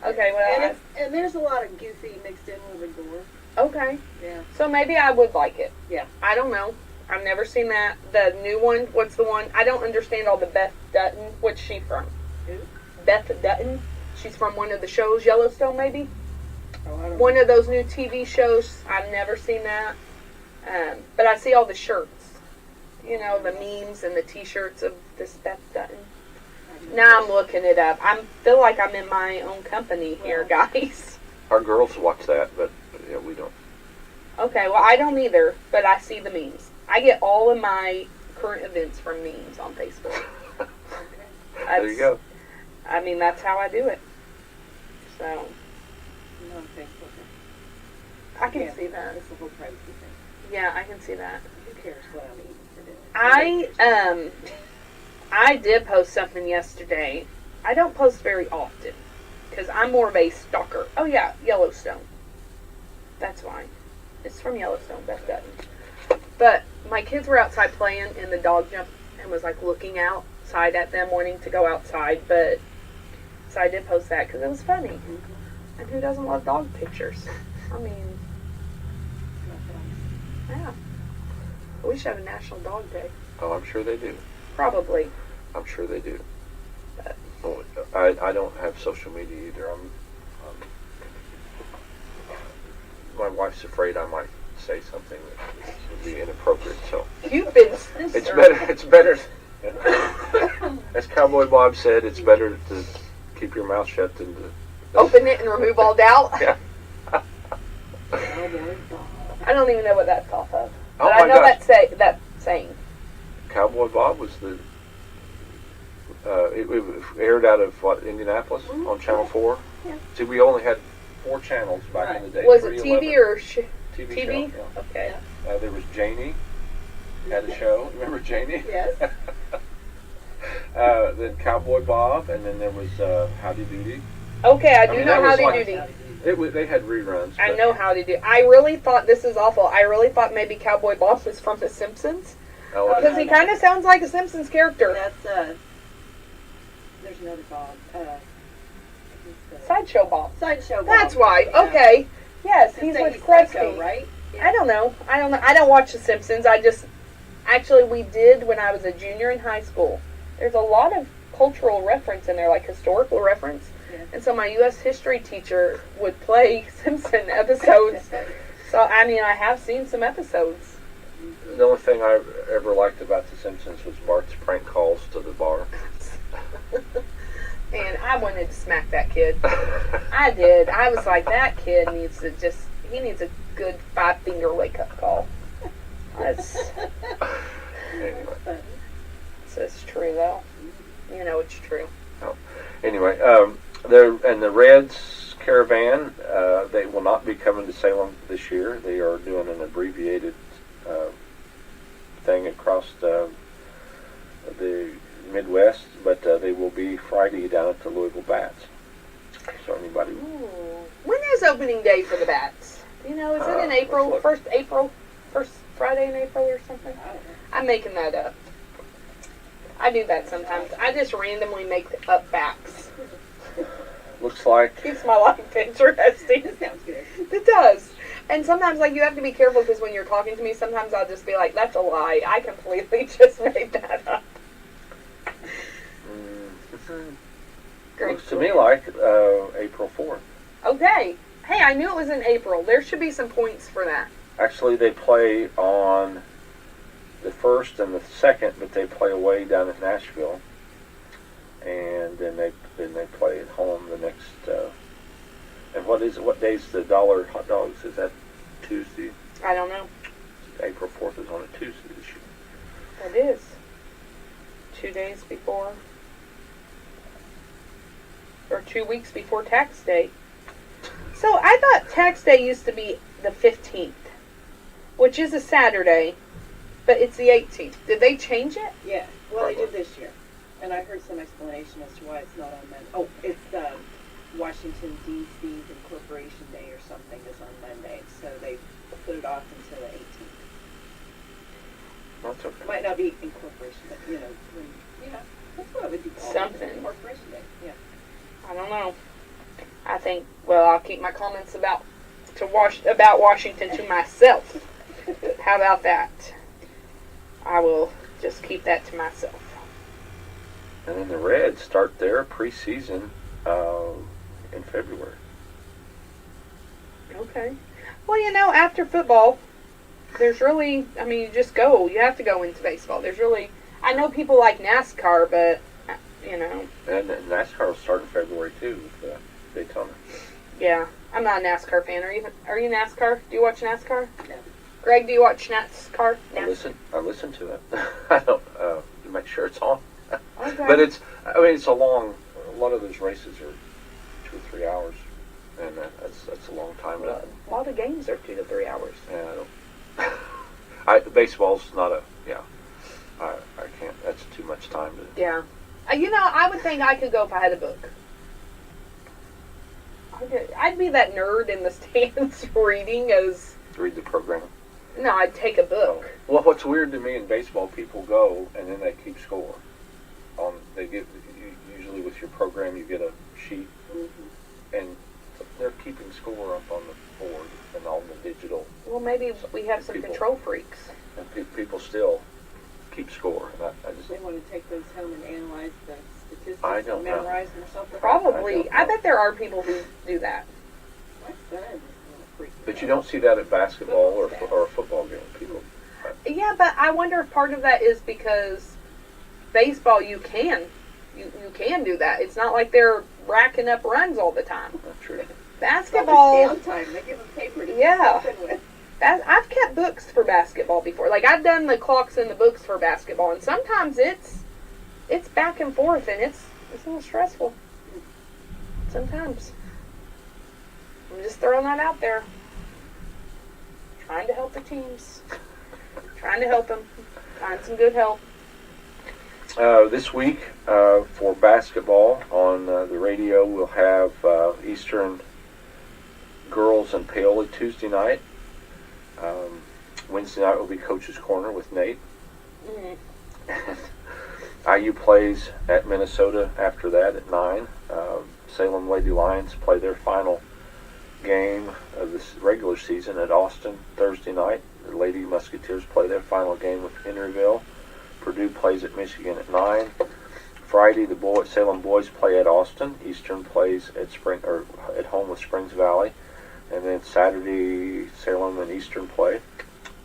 S13: Okay, well.
S14: And there's a lot of goofy mixed in with the gore.
S13: Okay.
S14: Yeah.
S13: So maybe I would like it.
S14: Yeah.
S13: I don't know. I've never seen that. The new one, what's the one? I don't understand all the Beth Dutton. What's she from? Beth Dutton. She's from one of the shows, Yellowstone, maybe.
S14: Oh, I don't
S13: One
S14: know.
S13: of those new TV shows. I've never seen that. But I see all the shirts. You know, the memes and the T-shirts of this Beth Dutton. Now I'm looking it up. I feel like I'm in my own company here, guys.
S12: Our girls watch that, but yeah, we don't.
S13: Okay, well, I don't either, but I see the memes. I get all of my current events from memes on Facebook.
S12: There you go.
S13: I mean, that's how I do it. So,
S14: I'm on Facebook.
S13: I can see that.
S14: It's a whole privacy thing.
S13: Yeah, I can see that.
S14: Who cares what I'm eating for dinner?
S13: I did post something yesterday. I don't post very often because I'm more of a stalker. Oh yeah, Yellowstone. That's why. It's from Yellowstone, Beth Dutton. But my kids were outside playing and the dog jumped and was like looking outside at them wanting to go outside. But so I did post that because it was funny. And who doesn't love dog pictures? I mean, yeah. We should have a National Dog Day.
S12: Oh, I'm sure they do.
S13: Probably.
S12: I'm sure they do.
S13: But
S12: Oh, I don't have social media either. My wife's afraid I might say something that would be inappropriate. So
S13: you've been
S12: it's better. It's better. As Cowboy Bob said, it's better to keep your mouth shut than to
S13: open it and remove all doubt.
S12: Yeah.
S13: I don't even know what that's off of.
S12: Oh
S13: But I
S12: my
S13: know
S12: gosh.
S13: that saying.
S12: Cowboy Bob was the. It aired out of Indianapolis on Channel 4.
S14: Yeah.
S12: See, we only had 4 channels back in the day.
S13: Was it
S12: 311.
S13: TV or
S12: TV?
S13: TV?
S12: Show, yeah.
S13: Okay.
S12: There was Janie had a show. Remember Janie?
S14: Yes.
S12: Then Cowboy Bob, and then there was Howdy Doody.
S13: Okay, I do
S12: mean,
S13: know
S12: that was
S13: Howdy
S12: like-
S13: Doody.
S12: They had reruns.
S13: I
S12: but-
S13: know Howdy Doody. I really thought, this is awful, I really thought maybe Cowboy Bob was from The Simpsons.
S12: Oh, okay.
S13: Because he kind of sounds like a Simpsons character.
S14: That's there's another Bob.
S13: Sideshow Bob.
S14: Sideshow Bob.
S13: That's why.
S14: Yeah.
S13: Okay. Yes, he's with
S14: Psycho,
S13: Krusty.
S14: right?
S13: I don't know. I don't watch The Simpsons. Actually, we did when I was a junior in high school. There's a lot of cultural reference in there, like historical reference.
S14: Yeah.
S13: And so my U.S. history teacher would play Simpson episodes. So, I mean, I have seen some episodes.
S12: The only thing I ever liked about The Simpsons was Bart's prank calls to the bar.
S13: And I wanted to smack that kid. I did. I was like, that kid needs to he needs a good 5-finger wake-up call. That's
S12: Anyway.
S13: it's true, though. You know it's true.
S12: Anyway, the Reds Caravan, they will not be coming to Salem this year. They are doing an abbreviated thing across the Midwest, but they will be Friday down at the Louisville Bats. So anybody...
S13: When is opening day for the Bats? You know, is it in April? First Friday in April or something? I'm making that up. I do that sometimes. I just randomly make up facts.
S12: Looks like...
S13: Keeps my life interesting.
S14: That sounds good.
S13: It does. And sometimes, like, you have to be careful because when you're talking to me, sometimes I'll just be like, that's a lie. I completely just made that up.
S12: Looks to me like April 4th.
S13: Okay. Hey, I knew it was in April. There should be some points for that.
S12: Actually, they play on the 1st and the 2nd, but they play away down at Nashville, and then they play at home the next. And what day's the Dollar Hot Dogs? Is that Tuesday?
S13: I don't know.
S12: April 4th is on a Tuesday this year.
S13: It is. 2 days before, or 2 weeks before tax day. So I thought tax day used to be the 15th, which is a Saturday, but it's the 18th. Did they change it?
S14: Yeah. Well, they did this year, and I heard some explanation as to why it's not on Monday. Oh, it's Washington D.C.'s Incorporation Day or something is on Monday, so they put it off until the 18th.
S12: That's okay.
S14: It might not be incorporation, but that's what it would be called.
S13: Something.
S14: Incorporation Day. Yeah.
S13: I don't know. I think, well, I'll keep my comments about Washington to myself. How about that? I will just keep that to myself.
S12: And then the Reds start their preseason in February.
S13: Okay. Well, after football, there's really, you just go. You have to go into baseball. There's really, I know people like NASCAR, but,
S12: And NASCAR will start in February, too, with Daytona.
S13: Yeah. I'm not a NASCAR fan. Are you NASCAR? Do you watch NASCAR? No. Greg, do you watch NASCAR?
S12: I listen to it. I don't make sure it's on.
S13: Okay.
S12: But it's a long. A lot of those races are 2 or 3 hours, and that's a long time.
S13: Well, a lot of games are 2 to 3 hours.
S12: Yeah, I don't. Baseball's not a. Yeah, I can't. That's too much time to.
S13: Yeah. I would think I could go if I had a book. I'd be that nerd in the stands reading
S12: Read the program.
S13: No, I'd take a book.
S12: Well, what's weird to me in baseball, people go and then they keep score. They get usually with your program, you get a sheet, and they're keeping score up on the board and on the digital.
S13: Well, maybe we have some control freaks.
S12: And people still keep score. And I just
S14: they want to take those home and analyze the statistics
S12: I don't
S14: and memorize them or something.
S13: Probably. I bet there are people who do that.
S14: My son is a freak.
S12: But you don't see that at basketball or a football game. People.
S13: Yeah, but I wonder if part of that is because baseball, you can do that. It's not like they're racking up runs all the time.
S12: That's true.
S13: Basketball.
S14: Downtime. They give them paper to
S13: Yeah.
S14: do something with.
S13: I've kept books for basketball before. Like, I've done the clocks and the books for basketball, and sometimes it's back and forth, and it's a little stressful. Sometimes. I'm just throwing that out there. Trying to help the teams. Trying to help them. Find some good help.
S12: This week, for basketball on the radio, we'll have Eastern Girls and Paola Tuesday night. Wednesday night will be Coach's Corner with Nate. IU plays at Minnesota after that at 9. Salem Lady Lions play their final game of this regular season at Austin Thursday night. The Lady Musketeers play their final game with Henryville. Purdue plays at Michigan at 9. Friday, the Salem boys play at Austin. Eastern plays at home with Springs Valley. And then Saturday, Salem and Eastern play.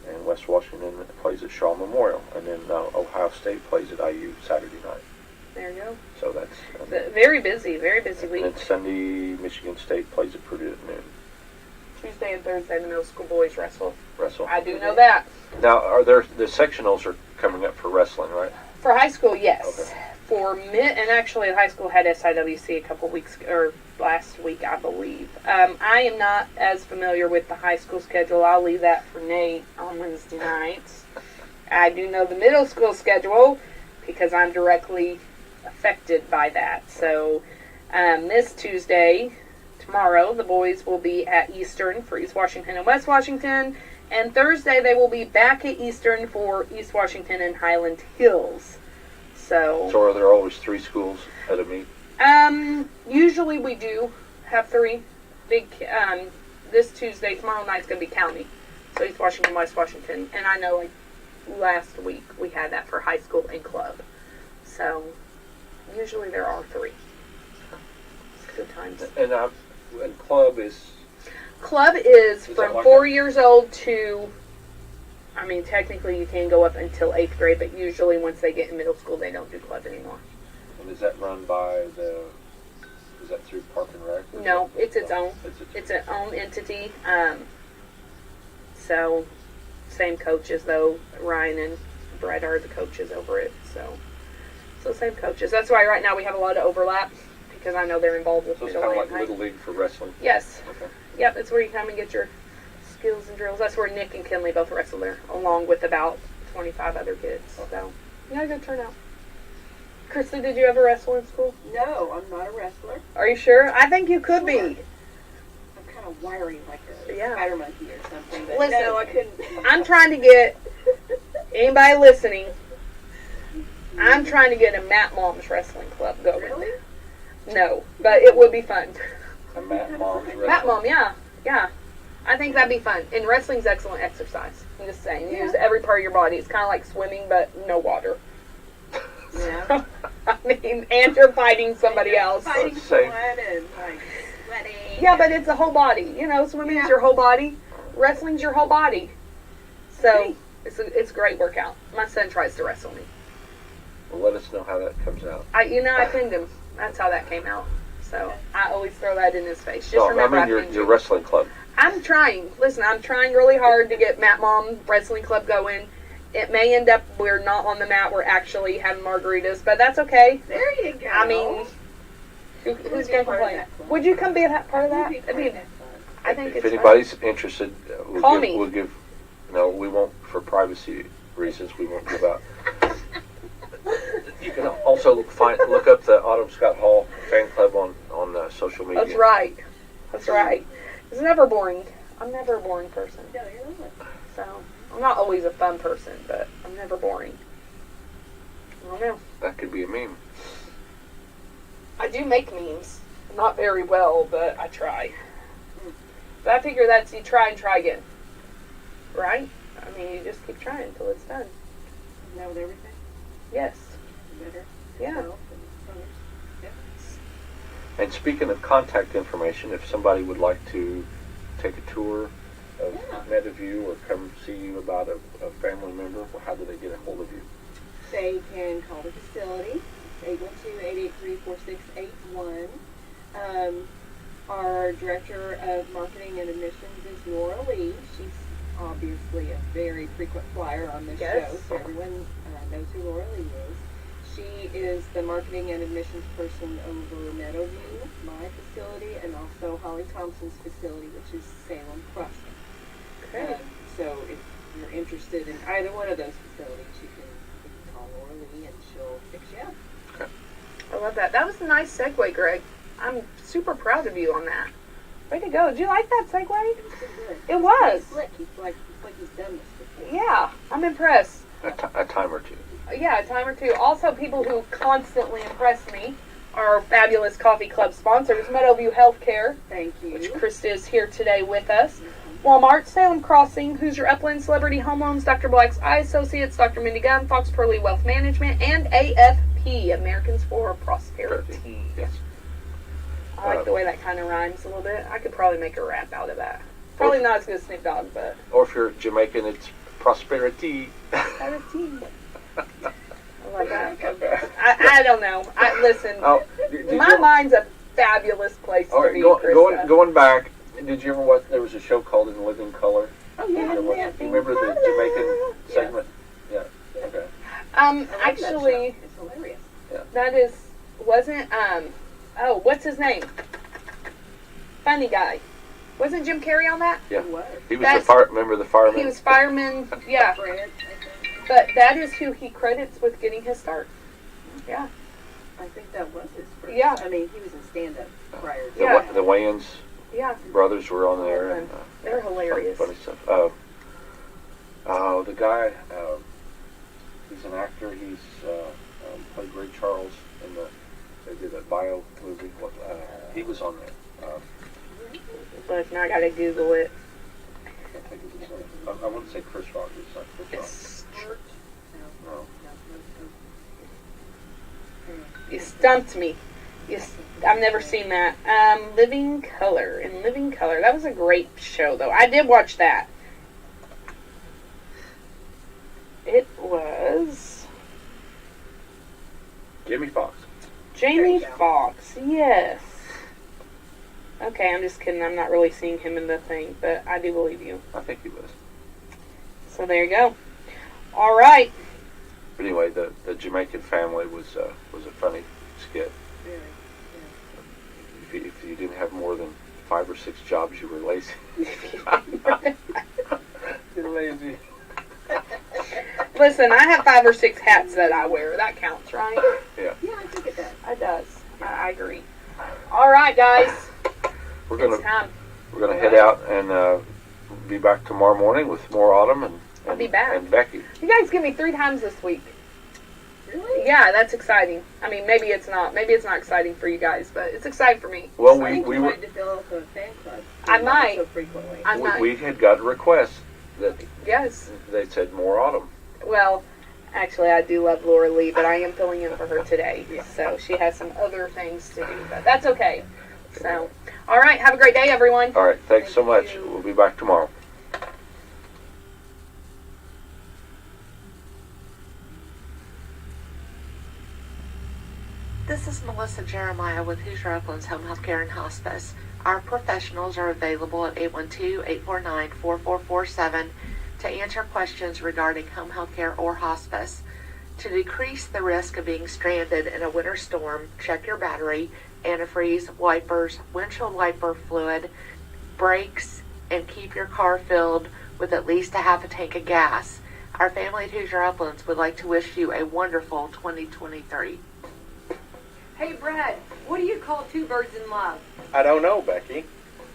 S12: And West Washington plays at Shaw Memorial. And then Ohio State plays at IU Saturday night.
S13: There you go.
S12: So that's...
S13: very busy week.
S12: And then Sunday, Michigan State plays at Purdue at noon.
S13: Tuesday and Thursday, the middle school boys wrestle. I do know
S12: Okay.
S13: that.
S12: Now, the sectionals are coming up for wrestling, right?
S13: For high school, yes.
S12: Okay.
S13: For and actually, high school had SIWC a couple weeks, or last week, I believe. I am not as familiar with the high school schedule. I'll leave that for Nate on Wednesday nights. I do know the middle school schedule because I'm directly affected by that. So, this Tuesday, tomorrow, the boys will be at Eastern for East Washington and West Washington. And Thursday, they will be back at Eastern for East Washington and Highland Hills. So
S12: are there always 3 schools at a meet?
S13: Usually we do have 3 big. This Tuesday, tomorrow night's going to be county. So East Washington, West Washington. And I know, like, last week we had that for high school and club. So usually there are 3. It's good times.
S12: And club is...
S13: Club is from
S12: like
S13: 4 years old to, technically you can go up until 8th grade, but usually once they get in middle school, they don't do club anymore.
S12: And is that run by is that through Park and Rec?
S13: No, it's its own. It's its own entity. So, same coaches though. Ryan and Brett are the coaches over it. So same coaches. That's why right now we have a lot of overlap because I know they're involved with
S12: So it's
S13: middle
S12: kind of
S13: and
S12: like
S13: high.
S12: Little League for wrestling?
S13: Yes.
S12: Okay.
S13: Yep, it's where you come and get your skills and drills. That's where Nick and Kinley both wrestle there, along with about 25 other kids. So, you got a good turnout. Krista, did you ever wrestle in school?
S14: No, I'm not a wrestler.
S13: Are you sure? I think you could be.
S14: I'm kind of wiry like a spider monkey or something. But
S13: Listen,
S14: no, I couldn't.
S13: I'm trying to get anybody listening. I'm trying to get a Matt Mom's wrestling club going.
S14: Really?
S13: No, but it would be fun.
S12: A Matt Mom's wrestling?
S13: Matt Mom, yeah. I think that'd be fun. And wrestling's excellent exercise. I'm just saying. You use every part of your body. It's kind of like swimming, but no water.
S14: Yeah.
S13: mean, and you're fighting somebody else.
S14: Fighting someone and like sweating.
S13: Yeah, but it's a whole body. You know, swimming's your whole body. Wrestling's your whole body. So it's a great workout. My son tries to wrestle me.
S12: Well, let us know how that comes out.
S13: I pinned him. That's how that came out. So I always throw that in his face. Just
S12: No,
S13: remember,
S12: I mean your wrestling club.
S13: I'm trying. Listen, I'm trying really hard to get Matt Mom Wrestling Club going. It may end up we're not on the mat. We're actually having margaritas, but that's okay.
S14: There you go.
S13: I mean, who's going to complain? Would you come be a part of that? I think
S12: If
S13: it's
S12: anybody's interested,
S13: Call me.
S12: we'll give. No, we won't, for privacy reasons. We won't give out. You can also look up the Autumn Scott Hall fan club on social media.
S13: That's right. That's right. It's never boring. I'm never a boring person.
S14: No, you're not.
S13: So I'm not always a fun person, but I'm never boring. I don't know.
S12: That could be a meme.
S13: I do make memes. Not very well, but I try. But I figure that's you try and try again. Right? I mean, you just keep trying until it's done.
S14: Isn't that with everything?
S13: Yes.
S14: Better.
S13: Yeah.
S14: Yourself and others. Yeah.
S12: And speaking of contact information, if somebody would like to take a tour of MetaView or come see you about a family member, how do they get a hold of you?
S14: They can call the facility. It's 812-883-4681. Our director of marketing and admissions is Laura Lee. She's obviously a very frequent flyer on this show, so everyone knows who Laura Lee is. She is the marketing and admissions person over Meadowview, my facility, and also Holly Thompson's facility, which is Salem Crossing.
S13: Okay.
S14: So if you're interested in either one of those facilities, you can call Laura Lee and she'll fix you up.
S13: I love that. That was a nice segue, Greg. I'm super proud of you on that. Way to go. Did you like that segue?
S14: It was pretty good.
S13: It was.
S14: He's slick. He's like he's done this before.
S13: Yeah, I'm impressed.
S12: A time or two.
S13: Yeah, a time or two. Also, people who constantly impress me are Fabulous Coffee Club sponsors, Meadowview Healthcare.
S14: Thank you.
S13: Which Krista is here today with us. Walmart, Salem Crossing, Hoosier Upland Celebrity Home Loans, Dr. Black's Eye Associates, Dr. Mindy Gunn, Fox Pearly Wealth Management, and AFP, Americans for Prosperity.
S12: Yes.
S13: I like the way that kind of rhymes a little bit. I could probably make a rap out of that. Probably not as good as Snoop Dogg, but...
S12: Or if you're Jamaican, it's prosperity.
S13: Prosperity. I like that. I don't know. Listen, my mind's a fabulous place to be, Krista.
S12: Going back, did you ever watch, there was a show called In Living Color?
S14: Oh, yeah.
S12: You remember the Jamaican segment? Yeah. Okay.
S13: Actually,
S14: It's hilarious.
S13: that wasn't, what's his name? Funny guy. Wasn't Jim Carrey on that?
S12: Yeah. He was remember the fireman?
S13: He was fireman, yeah.
S14: Fred, I think.
S13: But that is who he credits with getting his start. Yeah.
S14: I think that was his first.
S13: Yeah.
S14: I mean, he was in stand-up prior to
S12: The Wayans
S13: Yeah.
S12: brothers were on there. And,
S13: they're hilarious.
S12: Funny stuff. The guy, he's an actor. He's played Ray Charles in they did a bio movie. He was on there.
S13: But now I gotta Google it.
S12: I want to say Chris Rock. It's not Chris Rock. No.
S13: You stumped me. I've never seen that. Living Color. In Living Color. That was a great show, though. I did watch that. It was...
S12: Jamie Foxx.
S13: Jamie Foxx. Yes. Okay, I'm just kidding. I'm not really seeing him in the thing, but I do believe you.
S12: I think he was. So
S13: there you go. All right.
S12: But anyway, the Jamaican family was a funny skit.
S14: Very,
S12: If you didn't have more than 5 or 6 jobs, you were lazy. You're lazy.
S13: Listen, I have 5 or 6 hats that I wear. That counts, right?
S12: Yeah.
S14: Yeah, I think it does.
S13: It does. I agree. All right, guys.
S12: We're
S13: It's time.
S12: gonna head out and be back tomorrow morning with more Autumn and
S13: I'll be back.
S12: and Becky.
S13: You guys give me 3 times this week.
S14: Really?
S13: Yeah, that's exciting. I mean, maybe it's not. Maybe it's not exciting for you guys, but it's exciting for me.
S12: Well,
S14: I think
S12: we
S14: you
S12: were
S14: might to fill out the fan club.
S13: I might.
S14: So frequently.
S13: I might.
S12: we had got a request that
S13: Yes.
S12: they said more Autumn.
S13: Well, Actually, I do love Laura Lee, but I am filling in for her today. So she has some other things to do, but that's okay. So, all right. Have a great day, everyone.
S12: All right, thanks so much. We'll be back tomorrow.
S8: This is Melissa Jeremiah with Hoosier Uplands Home Health Care and Hospice. Our professionals are available at 812-849-4447 to answer questions regarding home health care or hospice. To decrease the risk of being stranded in a winter storm, check your battery, antifreeze, wipers, windshield wiper fluid, brakes, and keep your car filled with at least a half a tank of gas. Our family at Hoosier Uplands would like to wish you a wonderful 2023.
S9: Hey, Brad, what do you call two birds in love?
S10: I don't know, Becky.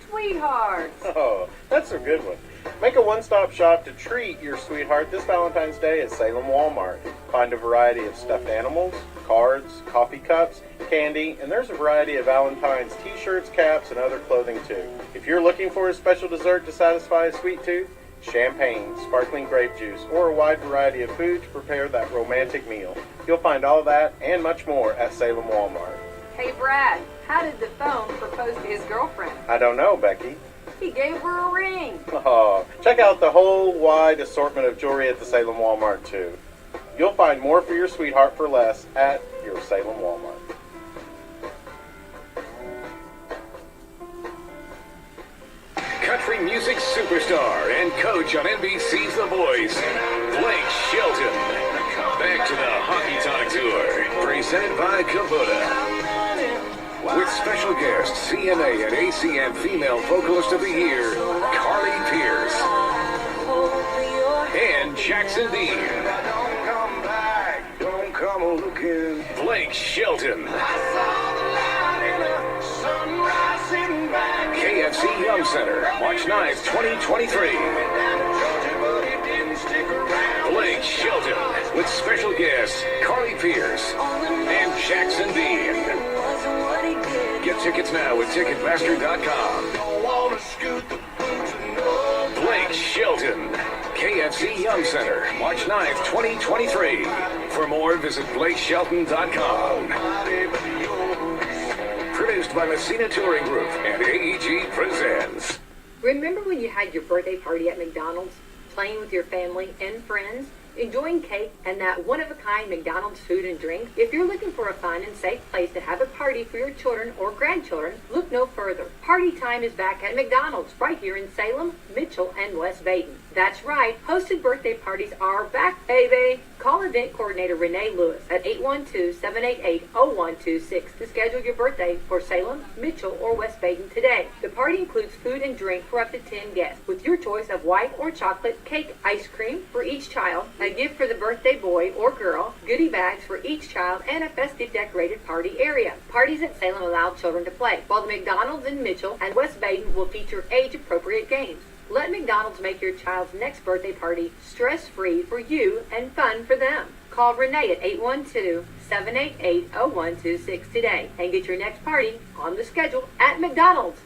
S9: Sweethearts.
S10: Oh, that's a good one. Make a one-stop shop to treat your sweetheart this Valentine's Day at Salem Walmart. Find a variety of stuffed animals, cards, coffee cups, candy, and there's a variety of Valentine's t-shirts, caps, and other clothing too. If you're looking for a special dessert to satisfy a sweet tooth, champagne, sparkling grape juice, or a wide variety of food to prepare that romantic meal. You'll find all that and much more at Salem Walmart.
S9: Hey, Brad, how did the phone propose to his girlfriend?
S10: I don't know, Becky.
S9: He gave her a ring.
S10: Oh, check out the whole wide assortment of jewelry at the Salem Walmart too. You'll find more for your sweetheart for less at your Salem Walmart.
S6: Country music superstar and coach on NBC's The Voice, Blake Shelton. Back to the Honky Tonk Tour, presented by Kubota. With special guest, CMA and ACM Female Vocalist of the Year, Carly Pierce. And Jackson Dean. Don't come back, don't come looking. Blake Shelton. KFC Yum Center, March 9th, 2023. Blake Shelton with special guests Carly Pierce and Jackson Dean. Get tickets now at Ticketmaster.com. Blake Shelton, KFC Yum Center, March 9th, 2023. For more, visit BlakeShelton.com. Produced by Messina Touring Group and AEG presents.
S9: Remember when you had your birthday party at McDonald's, playing with your family and friends, enjoying cake and that one-of-a-kind McDonald's food and drink? If you're looking for a fun and safe place to have a party for your children or grandchildren, look no further. Party time is back at McDonald's right here in Salem, Mitchell, and West Baden. That's right, hosted birthday parties are back, baby. Call event coordinator Renee Lewis at 812-788-0126 to schedule your birthday for Salem, Mitchell, or West Baden today. The party includes food and drink for up to 10 guests, with your choice of white or chocolate cake ice cream for each child, a gift for the birthday boy or girl, goodie bags for each child, and a festive decorated party area. Parties at Salem allow children to play, while the McDonald's in Mitchell and West Baden will feature age-appropriate games. Let McDonald's make your child's next birthday party stress-free for you and fun for them. Call Renee at 812-788-0126 today and get your next party on the schedule at McDonald's.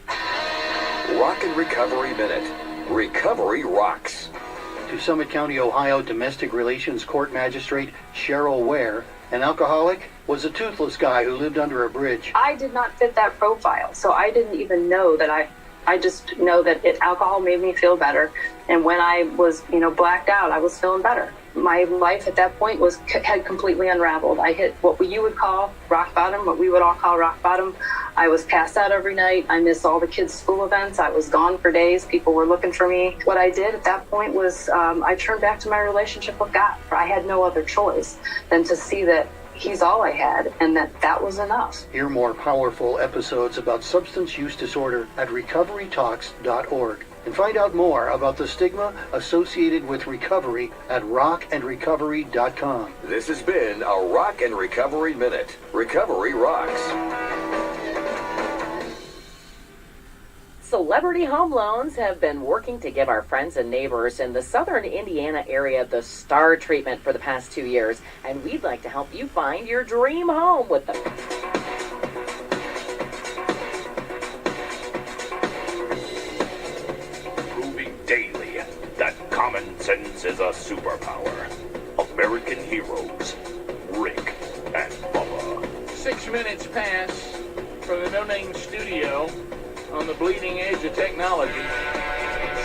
S6: Rock and Recovery Minute. Recovery rocks.
S15: To Summit County, Ohio Domestic Relations Court Magistrate Cheryl Ware, an alcoholic was a toothless guy who lived under a bridge.
S16: I did not fit that profile, so I didn't even know that I just know that alcohol made me feel better. And when I was, blacked out, I was feeling better. My life at that point had completely unraveled. I hit what you would call rock bottom, what we would all call rock bottom. I was passed out every night. I missed all the kids' school events. I was gone for days. People were looking for me. What I did at that point was I turned back to my relationship with God. I had no other choice than to see that He's all I had, and that was enough.
S15: Hear more powerful episodes about substance use disorder at recoverytalks.org. And find out more about the stigma associated with recovery at rockandrecovery.com.
S6: This has been a Rock and Recovery Minute. Recovery rocks.
S17: Celebrity Home Loans have been working to give our friends and neighbors in the southern Indiana area the STAR treatment for the past 2 years, and we'd like to help you find your dream home with them.
S18: Proving daily that common sense is a superpower.
S6: American heroes, Rick and Bubba.
S1: 6 minutes pass from the No Name Studio on the bleeding edge of technology.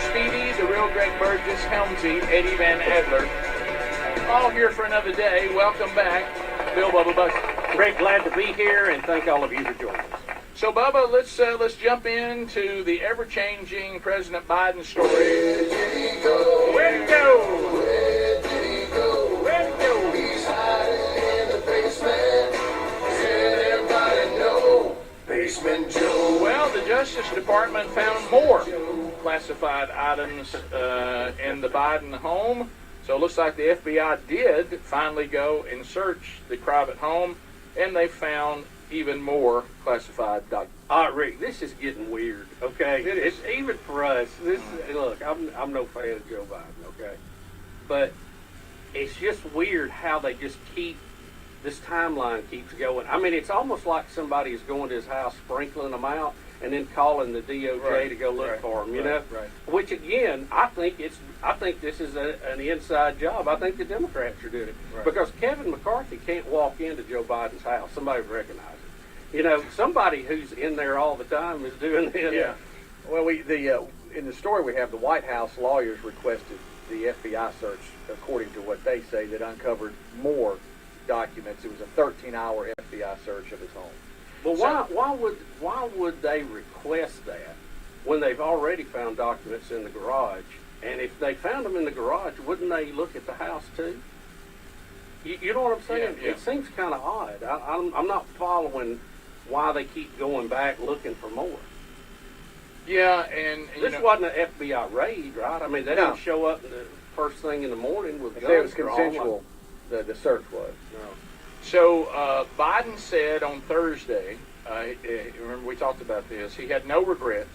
S1: Speedy, the real Greg Burgess, Helmsy, Eddie Van Adler, all here for another day. Welcome back, Bill Bubba Bussey.
S2: Greg, glad to be here, and thank all of you for joining us.
S1: So, Bubba, let's jump into the ever-changing President Biden story. Where did he go? Where did he go? Where did he go? Where did he go? He's hiding in the basement. Let everybody know, Basement Joe. Well, the Justice Department found more classified items in the Biden home. So it looks like the FBI did finally go and search the private home, and they found even more classified documents.
S2: Rick, this is getting weird, okay? It's even for us. Look, I'm no fan of Joe Biden, okay? But it's just weird how they just this timeline keeps going. I mean, it's almost like somebody is going to his house, sprinkling them out, and then calling the DOJ to go look for them, you know?
S1: Right.
S2: Which, again, I think this is an inside job. I think the Democrats are doing it.
S1: Right.
S2: Because Kevin McCarthy can't walk into Joe Biden's house. Somebody recognize it. You know, somebody who's in there all the time is doing it.
S18: Yeah. Well, in the story we have, the White House lawyers requested the FBI search, according to what they say, that uncovered more documents. It was a 13-hour FBI search of his home.
S2: Well, why would they request that when they've already found documents in the garage? And if they found them in the garage, wouldn't they look at the house too? You know what I'm saying?
S1: Yeah.
S2: It seems kind of odd. I'm not following why they keep going back looking for more.
S1: Yeah, and
S2: this wasn't an FBI raid, right? I mean, they didn't show up the first thing in the morning with guns.
S18: It was
S2: drawn.
S18: consensual. The search was.
S2: No.
S1: So Biden said on Thursday, remember we talked about this, he had no regrets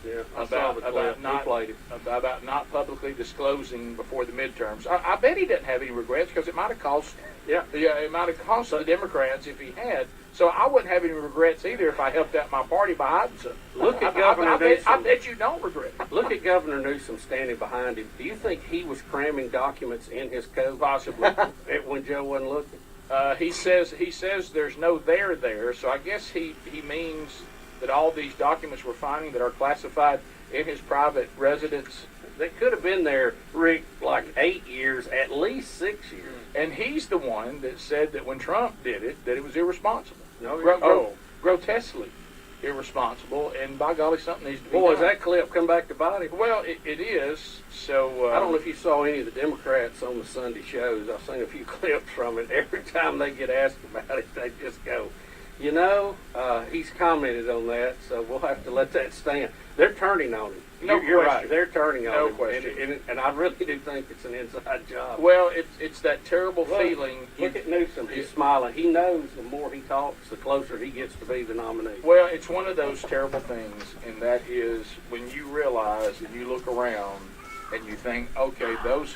S2: Yeah, I saw the clip. He played it.
S1: about not publicly disclosing before the midterms. I bet he didn't have any regrets because it might have cost.
S2: Yeah,
S1: it might have cost the Democrats if he had. So I wouldn't have any regrets either if I helped out my party by hiding something.
S2: Look at Governor Newsom.
S1: I bet you don't regret it.
S2: Look at Governor Newsom standing behind him. Do you think he was cramming documents in his coat?
S1: Possibly.
S2: When Joe wasn't looking?
S1: He says there's no there, so I guess he means that all these documents we're finding that are classified in his private residence.
S2: They could have been there, Rick, like 8 years, at least 6 years.
S1: And he's the one that said that when Trump did it, that it was irresponsible.
S2: No,
S1: grotesquely irresponsible, and by golly, something needs to be
S2: Boy,
S1: done.
S2: has that clip come back to bite him.
S1: Well, it is. So
S2: I don't know if you saw any of the Democrats on the Sunday shows. I've seen a few clips from it. Every time they get asked about it, they just go, you know, he's commented on that, so we'll have to let that stand. They're turning on him. You're right. They're turning on him.
S1: No question.
S2: And I really do think it's an inside job.
S1: Well, it's that terrible feeling.
S2: Look at Newsom. He's smiling. He knows the more he talks, the closer he gets to be the nominee.
S1: Well, it's one of those terrible things, and that is when you realize and you look around and you think, okay, those